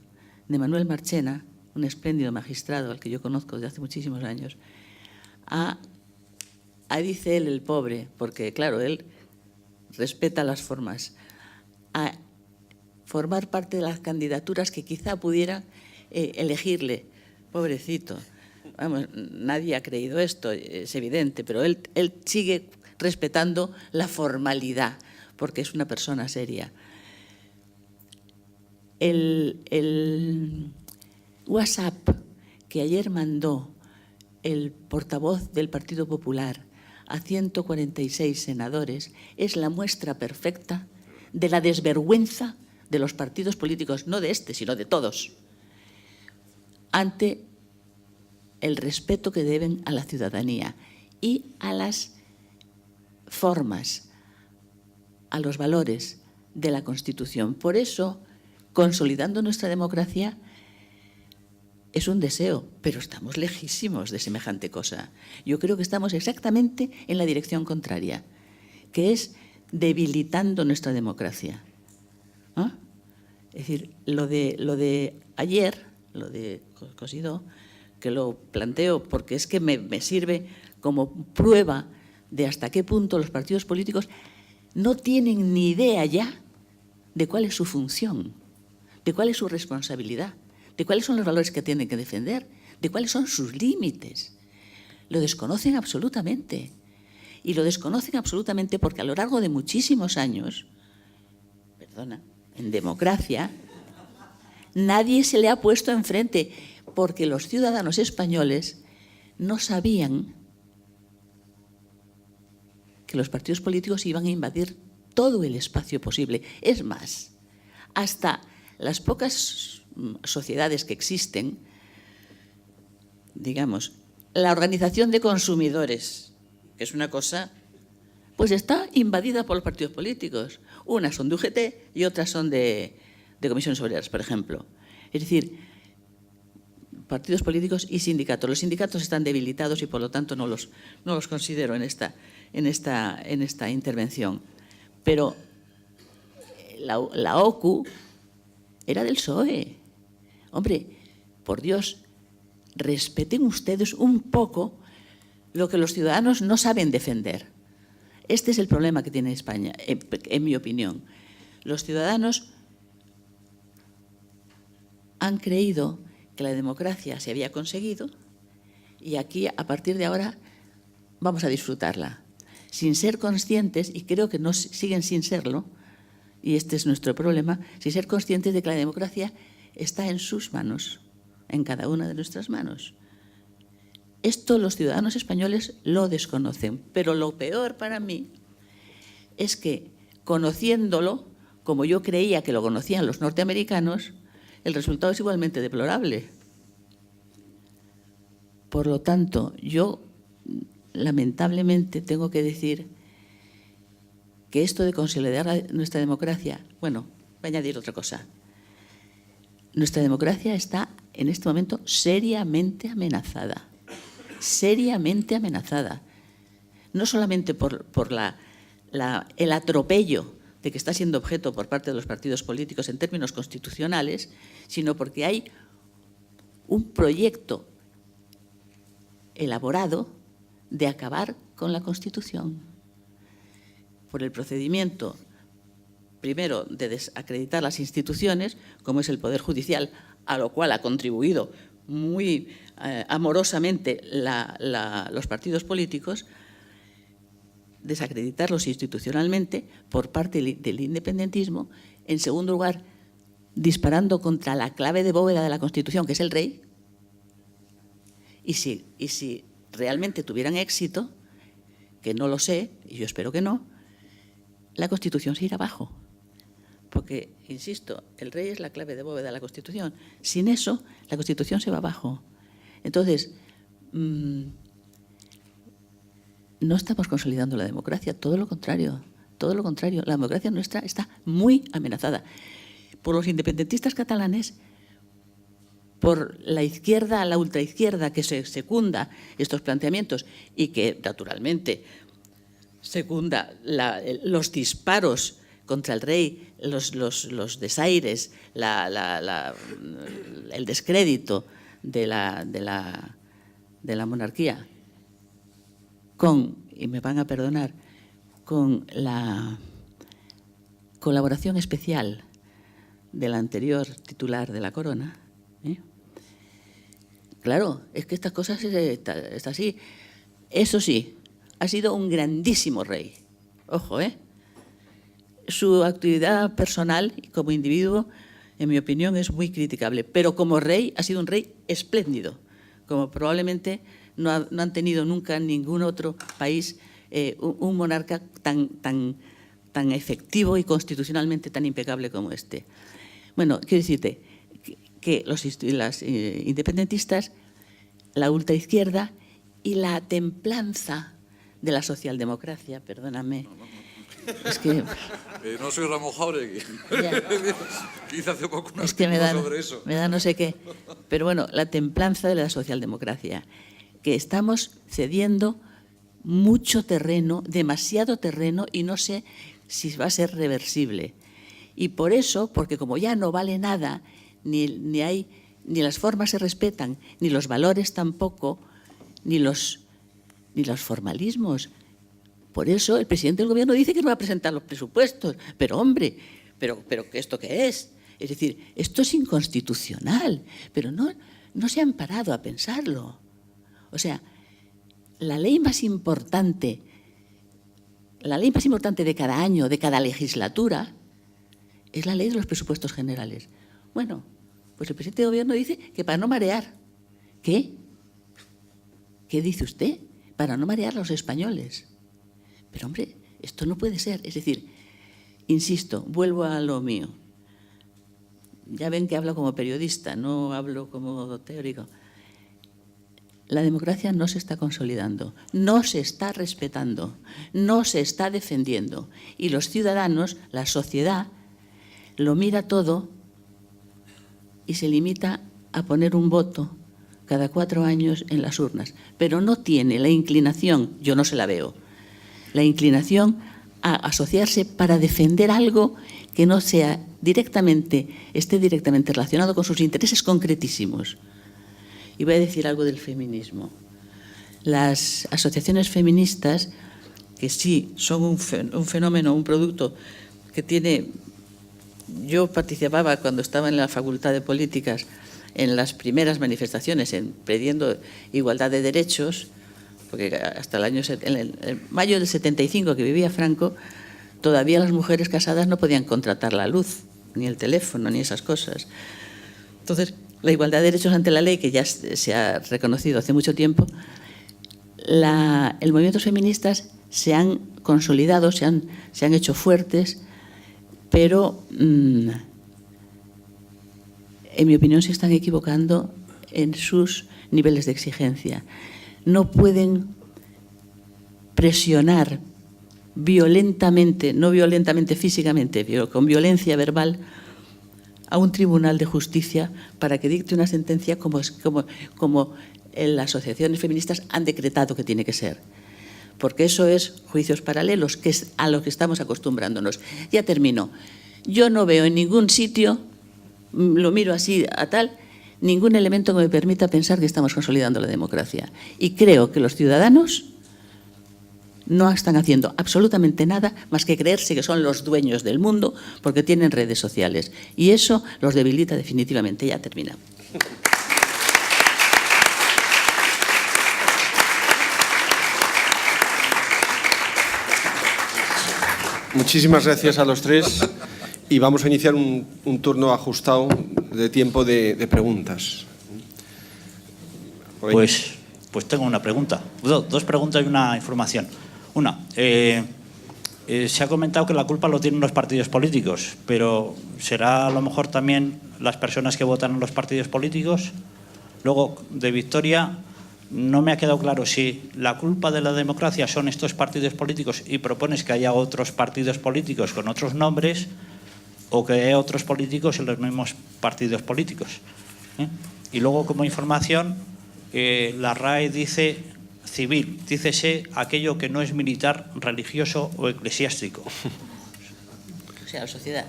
Speaker 4: de Manuel Marchena, un espléndido magistrado al que yo conozco desde hace muchísimos años, dice él, el pobre, porque claro, él respeta las formas, a formar parte de las candidaturas que quizá pudieran elegirle. Pobrecito. Vamos, nadie ha creído esto, es evidente, pero él sigue respetando la formalidad, porque es una persona seria. El WhatsApp que ayer mandó el portavoz del Partido Popular a 146 senadores es la muestra perfecta de la desvergüenza de los partidos políticos, no de este, sino de todos, ante el respeto que deben a la ciudadanía y a las formas, a los valores de la Constitución. Por eso, consolidando nuestra democracia, es un deseo, pero estamos lejísimos de semejante cosa. Yo creo que estamos exactamente en la dirección contraria, que es debilitando nuestra democracia. ¿Ah? Es decir, lo de ayer, lo de Cosidó, que lo planteo porque es que me sirve como prueba de hasta qué punto los partidos políticos no tienen ni idea ya de cuál es su función, de cuál es su responsabilidad, de cuáles son los valores que tienen que defender, de cuáles son sus límites. Lo desconocen absolutamente. Y lo desconocen absolutamente porque a lo largo de muchísimos años, en democracia, nadie se le ha puesto enfrente porque los ciudadanos españoles no sabían que los partidos políticos iban a invadir todo el espacio posible. Es más, hasta las pocas sociedades que existen, digamos, la organización de consumidores, que es una cosa, pues está invadida por los partidos políticos. Unas son de UGT y otras son de comisiones obreras, por ejemplo. Es decir, partidos políticos y sindicatos. Los sindicatos están debilitados y, por lo tanto, no los considero en esta intervención. Pero la OCU era del PSOE. Hombre, por Dios, respeten ustedes un poco lo que los ciudadanos no saben defender. Este es el problema que tiene España, en mi opinión. Los ciudadanos han creído que la democracia se había conseguido y aquí, a partir de ahora, vamos a disfrutarla, sin ser conscientes, y creo que no siguen sin serlo, y este es nuestro problema, sin ser conscientes de que la democracia está en sus manos, en cada una de nuestras manos. Esto los ciudadanos españoles lo desconocen, pero lo peor para mí es que, conociéndolo, como yo creía que lo conocían los norteamericanos, el resultado es igualmente deplorable. Por lo tanto, yo lamentablemente tengo que decir que esto de consolidar nuestra democracia, bueno, voy a añadir otra cosa. Nuestra democracia está en este momento seriamente amenazada. Seriamente amenazada. No solamente por el atropello de que está siendo objeto por parte de los partidos políticos en términos constitucionales, sino porque hay un proyecto elaborado de acabar con la Constitución por el procedimiento, primero, de desacreditar las instituciones, como es el Poder Judicial, a lo cual ha contribuido muy amorosamente los partidos políticos, desacreditarlos institucionalmente por parte del independentismo. En segundo lugar, disparando contra la clave de bóveda de la Constitución, que es el rey. Y si realmente tuvieran éxito, que no lo sé, y yo espero que no, la Constitución se irá abajo. Porque, insisto, el rey es la clave de bóveda de la Constitución. Sin eso, la Constitución se va abajo. Entonces, no estamos consolidando la democracia, todo lo contrario, todo lo contrario. La democracia nuestra está muy amenazada por los independentistas catalanes, por la izquierda, la ultraizquierda que se secunda estos planteamientos y que, naturalmente, secunda los disparos contra el rey, los desaires, el descrédito de la monarquía, y me van a perdonar, con la colaboración especial del anterior titular de la corona. Claro, es que estas cosas está así. Eso sí, ha sido un grandísimo rey. Ojo, Su actividad personal como individuo, en mi opinión, es muy criticable. Pero como rey, ha sido un rey espléndido, como probablemente no han tenido nunca en ningún otro país un monarca tan efectivo y constitucionalmente tan impecable como este. Bueno, quiero decirte que los independentistas, la ultraizquierda y la templanza de la socialdemocracia, perdóname, es que...
Speaker 2: no soy Ramón Jáuregui. Quizá hace poco un
Speaker 4: es que me da no sé qué. Pero bueno, la templanza de la socialdemocracia, que estamos cediendo mucho terreno, demasiado terreno, y no sé si va a ser reversible. Y por eso, porque como ya no vale nada, ni las formas se respetan, ni los valores tampoco, ni los formalismos. Por eso el presidente del Gobierno dice que no va a presentar los presupuestos. Pero, hombre, ¿pero esto qué es? Es decir, esto es inconstitucional. Pero no se han parado a pensarlo. O sea, la ley más importante de cada año, de cada legislatura, es la ley de los presupuestos generales. Bueno, pues el presidente del Gobierno dice que para no marear. ¿Qué? ¿Qué dice usted? Para no marear a los españoles. Pero, hombre, esto no puede ser. Es decir, insisto, vuelvo a lo mío. Ya ven que hablo como periodista, no hablo como teórico. La democracia no se está consolidando, no se está respetando, no se está defendiendo. Y los ciudadanos, la sociedad, lo mira todo y se limita a poner un voto cada 4 años en las urnas. Pero no tiene la inclinación, yo no se la veo, la inclinación a asociarse para defender algo que no esté directamente relacionado con sus intereses concretísimos. Y voy a decir algo del feminismo. las asociaciones feministas, que sí son un fenómeno, un producto que tiene... Yo participaba cuando estaba en la Facultad de Políticas en las primeras manifestaciones pidiendo igualdad de derechos, porque hasta en mayo del 75, que vivía Franco, todavía las mujeres casadas no podían contratar la luz, ni el teléfono, ni esas cosas. Entonces, la igualdad de derechos ante la ley, que ya se ha reconocido hace mucho tiempo, el movimiento feministas se han consolidado, se han hecho fuertes, pero en mi opinión se están equivocando en sus niveles de exigencia. No pueden presionar violentamente, no violentamente físicamente, pero con violencia verbal, a un tribunal de justicia para que dicte una sentencia como las asociaciones feministas han decretado que tiene que ser. Porque eso es juicios paralelos, que es a lo que estamos acostumbrándonos. Ya termino. Yo no veo en ningún sitio, lo miro así a tal, ningún elemento que me permita pensar que estamos consolidando la democracia. Y creo que los ciudadanos no están haciendo absolutamente nada más que creerse que son los dueños del mundo porque tienen redes sociales. Y eso los debilita definitivamente. Ya termina.
Speaker 1: Muchísimas gracias a los tres y vamos a iniciar un turno ajustado de tiempo de preguntas.
Speaker 5: Pues tengo una pregunta, dos preguntas y una información. Una, se ha comentado que la culpa lo tienen los partidos políticos, pero ¿será a lo mejor también las personas que votan en los partidos políticos? Luego, de Victoria, no me ha quedado claro si la culpa de la democracia son estos partidos políticos y propones que haya otros partidos políticos con otros nombres o que haya otros políticos en los mismos partidos políticos. Y luego, como información, la RAE dice civil, dícese aquello que no es militar, religioso o eclesiástico.
Speaker 4: O sea, la sociedad.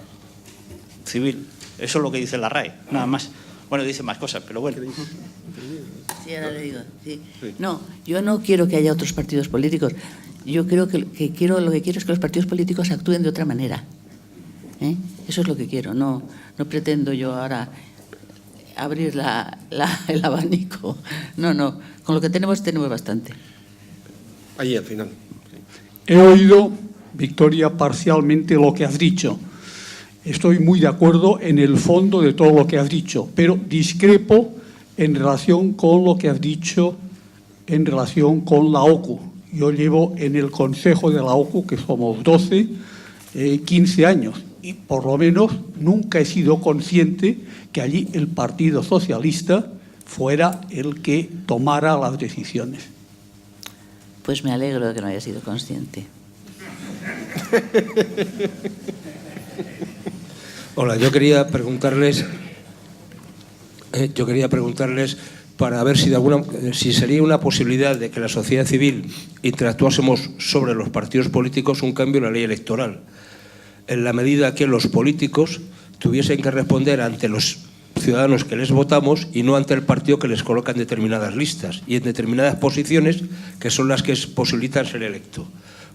Speaker 5: Civil, eso es lo que dice la RAE, nada más. Bueno, dice más cosas, pero bueno.
Speaker 4: Sí, ahora le digo. Sí. No, yo no quiero que haya otros partidos políticos. Yo creo que lo que quiero es que los partidos políticos actúen de otra manera. Eso es lo que quiero. No pretendo yo ahora abrir el abanico. No. Con lo que tenemos bastante.
Speaker 1: Allí al final.
Speaker 6: He oído, Victoria, parcialmente lo que has dicho. Estoy muy de acuerdo en el fondo de todo lo que has dicho, pero discrepo en relación con lo que has dicho en relación con la OCU. Yo llevo en el consejo de la OCU, que somos 12, 15 años, y por lo menos nunca he sido consciente que allí el Partido Socialista fuera el que tomara las decisiones.
Speaker 4: Pues me alegro de que no haya sido consciente.
Speaker 7: Hola, yo quería preguntarles para ver si sería una posibilidad de que la sociedad civil interactuásemos sobre los partidos políticos un cambio en la ley electoral, en la medida que los políticos tuviesen que responder ante los ciudadanos que les votamos y no ante el partido que les coloca en determinadas listas y en determinadas posiciones que son las que posibilitan ser electo.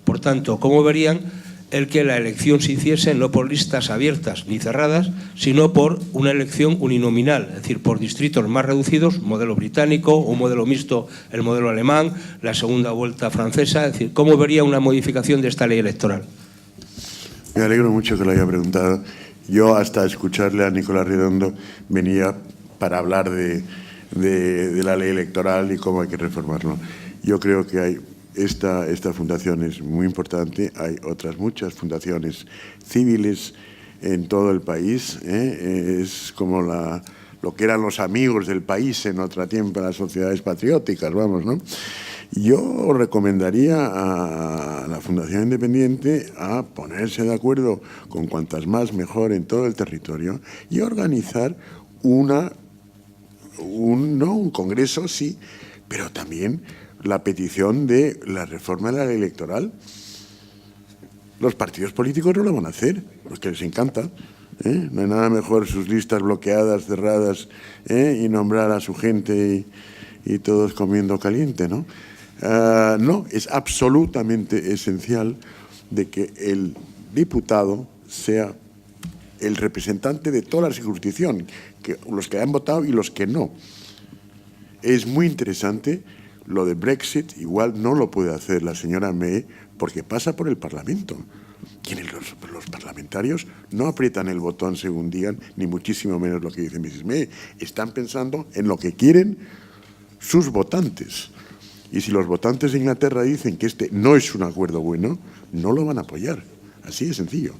Speaker 7: Por tanto, ¿cómo verían el que la elección se hiciese no por listas abiertas ni cerradas, sino por una elección uninominal, es decir, por distritos más reducidos, modelo británico o modelo mixto, el modelo alemán, la segunda vuelta francesa? Es decir, ¿cómo vería una modificación de esta ley electoral?
Speaker 3: Me alegro mucho que lo haya preguntado. Yo, hasta escucharle a Nicolás Redondo, venía para hablar de la ley electoral y cómo hay que reformarlo. Yo creo que hay esta fundación es muy importante. Hay otras muchas fundaciones civiles en todo el país. Es como lo que eran los amigos del país en otro tiempo, las sociedades patrióticas, vamos, ¿no? Yo recomendaría a la Fundación Independiente a ponerse de acuerdo con cuantas más mejor en todo el territorio y organizar un congreso, sí, pero también la petición de la reforma de la ley electoral. Los partidos políticos no lo van a hacer, porque les encanta. No hay nada mejor sus listas bloqueadas, cerradas, y nombrar a su gente y todos comiendo caliente, ¿no? No, es absolutamente esencial de que el diputado sea el representante de toda la circunscripción, que los que han votado y los que no. Es muy interesante lo de Brexit, igual no lo puede hacer la señora May porque pasa por el Parlamento. Los parlamentarios no aprietan el botón según digan, ni muchísimo menos lo que dice Mrs. May. Están pensando en lo que quieren sus votantes. Y si los votantes de Inglaterra dicen que este no es un acuerdo bueno, no lo van a apoyar. Así de sencillo.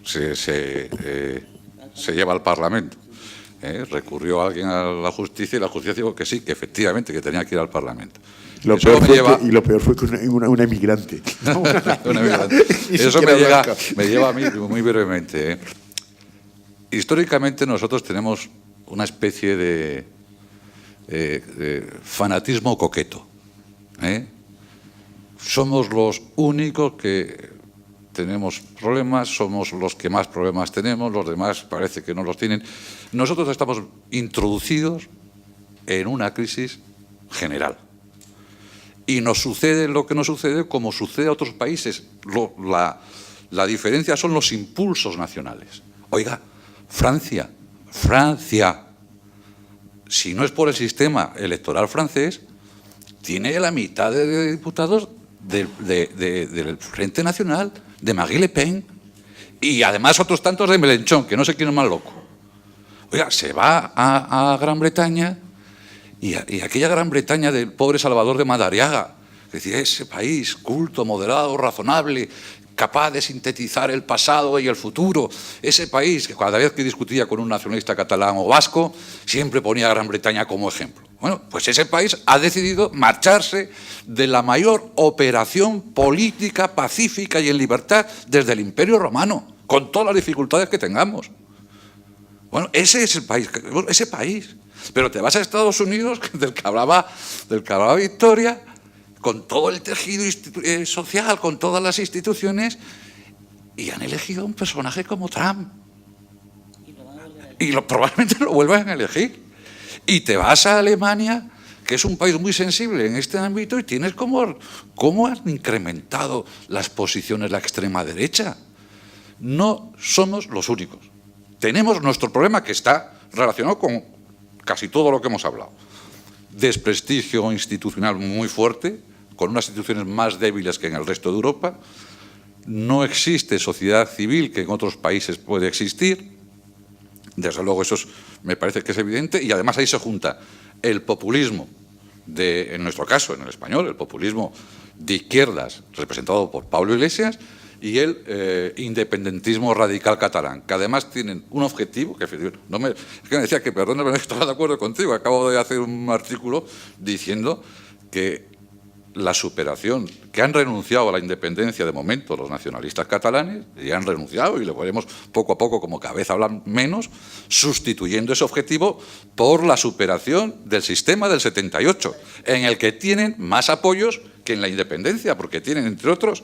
Speaker 2: Se lleva al Parlamento. Recurrió alguien a la justicia y la justicia dijo que sí, que efectivamente que tenía que ir al Parlamento.
Speaker 3: Y lo peor fue que una emigrante.
Speaker 2: Una emigrante. Eso me lleva a mí muy brevemente. Históricamente nosotros tenemos una especie de fanatismo coqueto. Somos los únicos que tenemos problemas, somos los que más problemas tenemos, los demás parece que no los tienen. Nosotros estamos introducidos en una crisis general. Y nos sucede lo que nos sucede como sucede a otros países. La diferencia son los impulsos nacionales. Oiga, Francia, si no es por el sistema electoral francés, tiene la mitad de diputados del Frente Nacional, de Marine Le Pen, y además otros tantos de Mélenchon, que no sé quién es más loco. Oiga, se va a Gran Bretaña y aquella Gran Bretaña del pobre Salvador de Madariaga, que decía, ese país culto, moderado, razonable, capaz de sintetizar el pasado y el futuro, ese país que cada vez que discutía con un nacionalista catalán o vasco, siempre ponía a Gran Bretaña como ejemplo. Bueno, pues ese país ha decidido marcharse de la mayor operación política, pacífica y en libertad desde el Imperio Romano, con todas las dificultades que tengamos. Bueno, ese es el país, ese país. Pero te vas a Estados Unidos, del que hablaba Victoria, con todo el tejido social, con todas las instituciones, y han elegido a un personaje como Trump. Y probablemente lo vuelvan a elegir. Y te vas a Alemania, que es un país muy sensible en este ámbito, y tienes cómo han incrementado las posiciones de la extrema derecha. No somos los únicos. Tenemos nuestro problema que está relacionado con casi todo lo que hemos hablado. Desprestigio institucional muy fuerte, con unas instituciones más débiles que en el resto de Europa. No existe sociedad civil que en otros países puede existir. Desde luego eso me parece que es evidente, y además ahí se junta el populismo, en nuestro caso, en el español, el populismo de izquierdas representado por Pablo Iglesias, y el independentismo radical catalán, que además tienen un objetivo, es que me decía que, perdóname, no estaba de acuerdo contigo, acabo de hacer un artículo diciendo que la superación, que han renunciado a la independencia de momento los nacionalistas catalanes, y han renunciado, y lo veremos poco a poco como cada vez hablan menos, sustituyendo ese objetivo por la superación del sistema del 78, en el que tienen más apoyos que en la independencia, porque tienen, entre otros,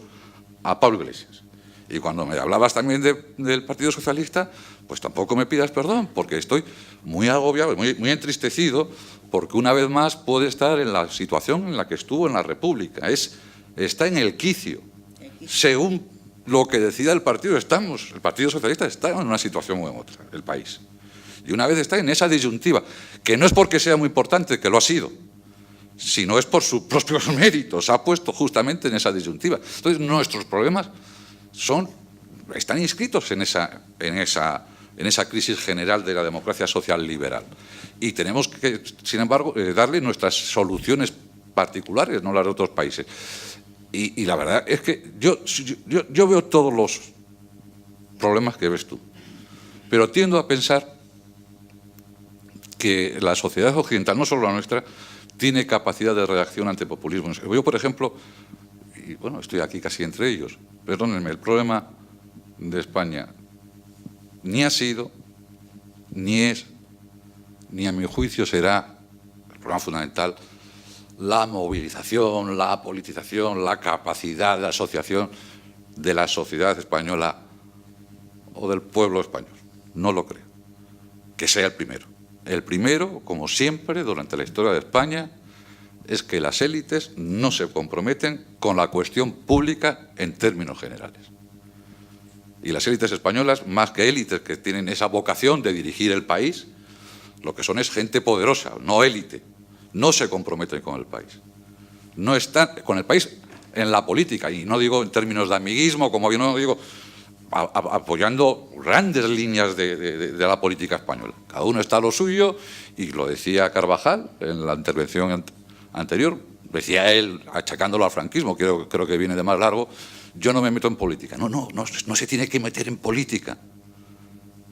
Speaker 2: a Pablo Iglesias. Y cuando me hablabas también del Partido Socialista, pues tampoco me pidas perdón, porque estoy muy agobiado, muy entristecido, porque una vez más puede estar en la situación en la que estuvo en la República. Está en el quicio. Según lo que decida el partido, el Partido Socialista está en una situación u en otra, el país. Y una vez está en esa disyuntiva, que no es porque sea muy importante, que lo ha sido, sino es por sus propios méritos, se ha puesto justamente en esa disyuntiva. Entonces, nuestros problemas están inscritos en esa crisis general de la democracia social liberal. Y tenemos que, sin embargo, darle nuestras soluciones particulares, no las de otros países. Y la verdad es que yo veo todos los problemas que ves tú, pero tiendo a pensar que la sociedad occidental, no solo la nuestra, tiene capacidad de reacción ante populismos. Yo, por ejemplo, y bueno, estoy aquí casi entre ellos, perdónenme, el problema de España ni ha sido, ni es, ni a mi juicio será el problema fundamental, la movilización, la politización, la capacidad de asociación de la sociedad española o del pueblo español. No lo creo. Que sea el primero. El primero, como siempre, durante la historia de España, es que las élites no se comprometen con la cuestión pública en términos generales. Y las élites españolas, más que élites que tienen esa vocación de dirigir el país, lo que son es gente poderosa, no élite. No se comprometen con el país. No están con el país en la política, y no digo en términos de amiguismo, como yo no digo, apoyando grandes líneas de la política española. Cada uno está a lo suyo, y lo decía Carvajal en la intervención anterior, decía él, achacándolo al franquismo, creo que viene de más largo, yo no me meto en política. No se tiene que meter en política.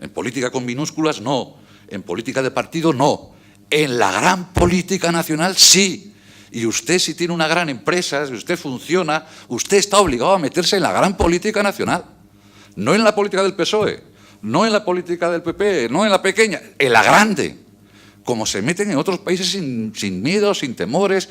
Speaker 2: En política con minúsculas, no. En política de partido, no. En la gran política nacional, sí. Y usted, si tiene una gran empresa, si usted funciona, usted está obligado a meterse en la gran política nacional. No en la política del PSOE, no en la política del PP, no en la pequeña, en la grande. Como se meten en otros países sin miedo, sin temores,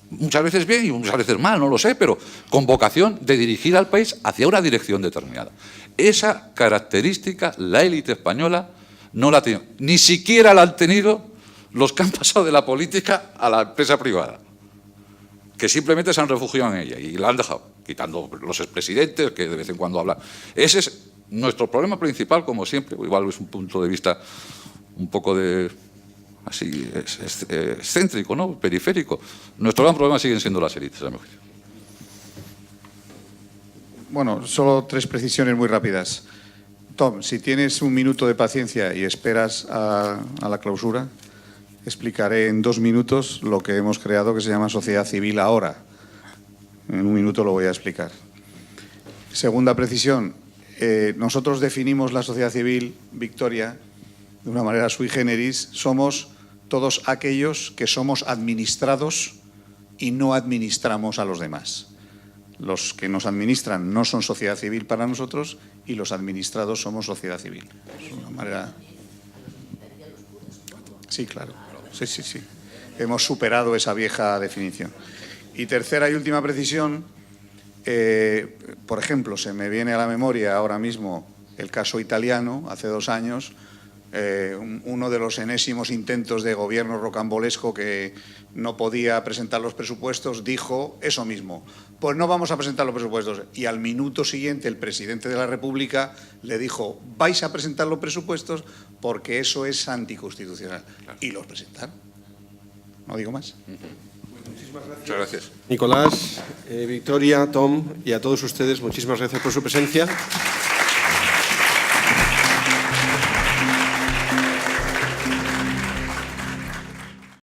Speaker 2: muchas veces bien y muchas veces mal, no lo sé, pero con vocación de dirigir al país hacia una dirección determinada. Esa característica la élite española no la ha tenido. Ni siquiera la han tenido los que han pasado de la política a la empresa privada, que simplemente se han refugiado en ella y la han dejado, quitando los expresidentes que de vez en cuando hablan. Ese es nuestro problema principal, como siempre. Igual es un punto de vista un poco así excéntrico, ¿no? Periférico. Nuestro gran problema siguen siendo las élites, a mi juicio.
Speaker 8: Bueno, solo 3 precisiones muy rápidas. Tom, si tienes un minuto de paciencia y esperas a la clausura, explicaré en 2 minutos lo que hemos creado, que se llama Sociedad Civil Ahora. En 1 minuto lo voy a explicar. Segunda precisión, nosotros definimos la sociedad civil, Victoria, de una manera sui generis. Somos todos aquellos que somos administrados y no administramos a los demás. Los que nos administran no son sociedad civil para nosotros y los administrados somos sociedad civil. Es una manera... Sí, claro. Sí. Hemos superado esa vieja definición. Y tercera y última precisión, por ejemplo, se me viene a la memoria ahora mismo el caso italiano, hace 2 años, uno de los enésimos intentos de gobierno rocambolesco que no podía presentar los presupuestos, dijo eso mismo: pues no vamos a presentar los presupuestos. Y al minuto siguiente el presidente de la República le dijo: vais a presentar los presupuestos porque eso es anticonstitucional. Claro. Y los presentaron. No digo más.
Speaker 2: Muchas gracias.
Speaker 1: Nicolás, Victoria, Tom y a todos ustedes, muchísimas gracias por su presencia.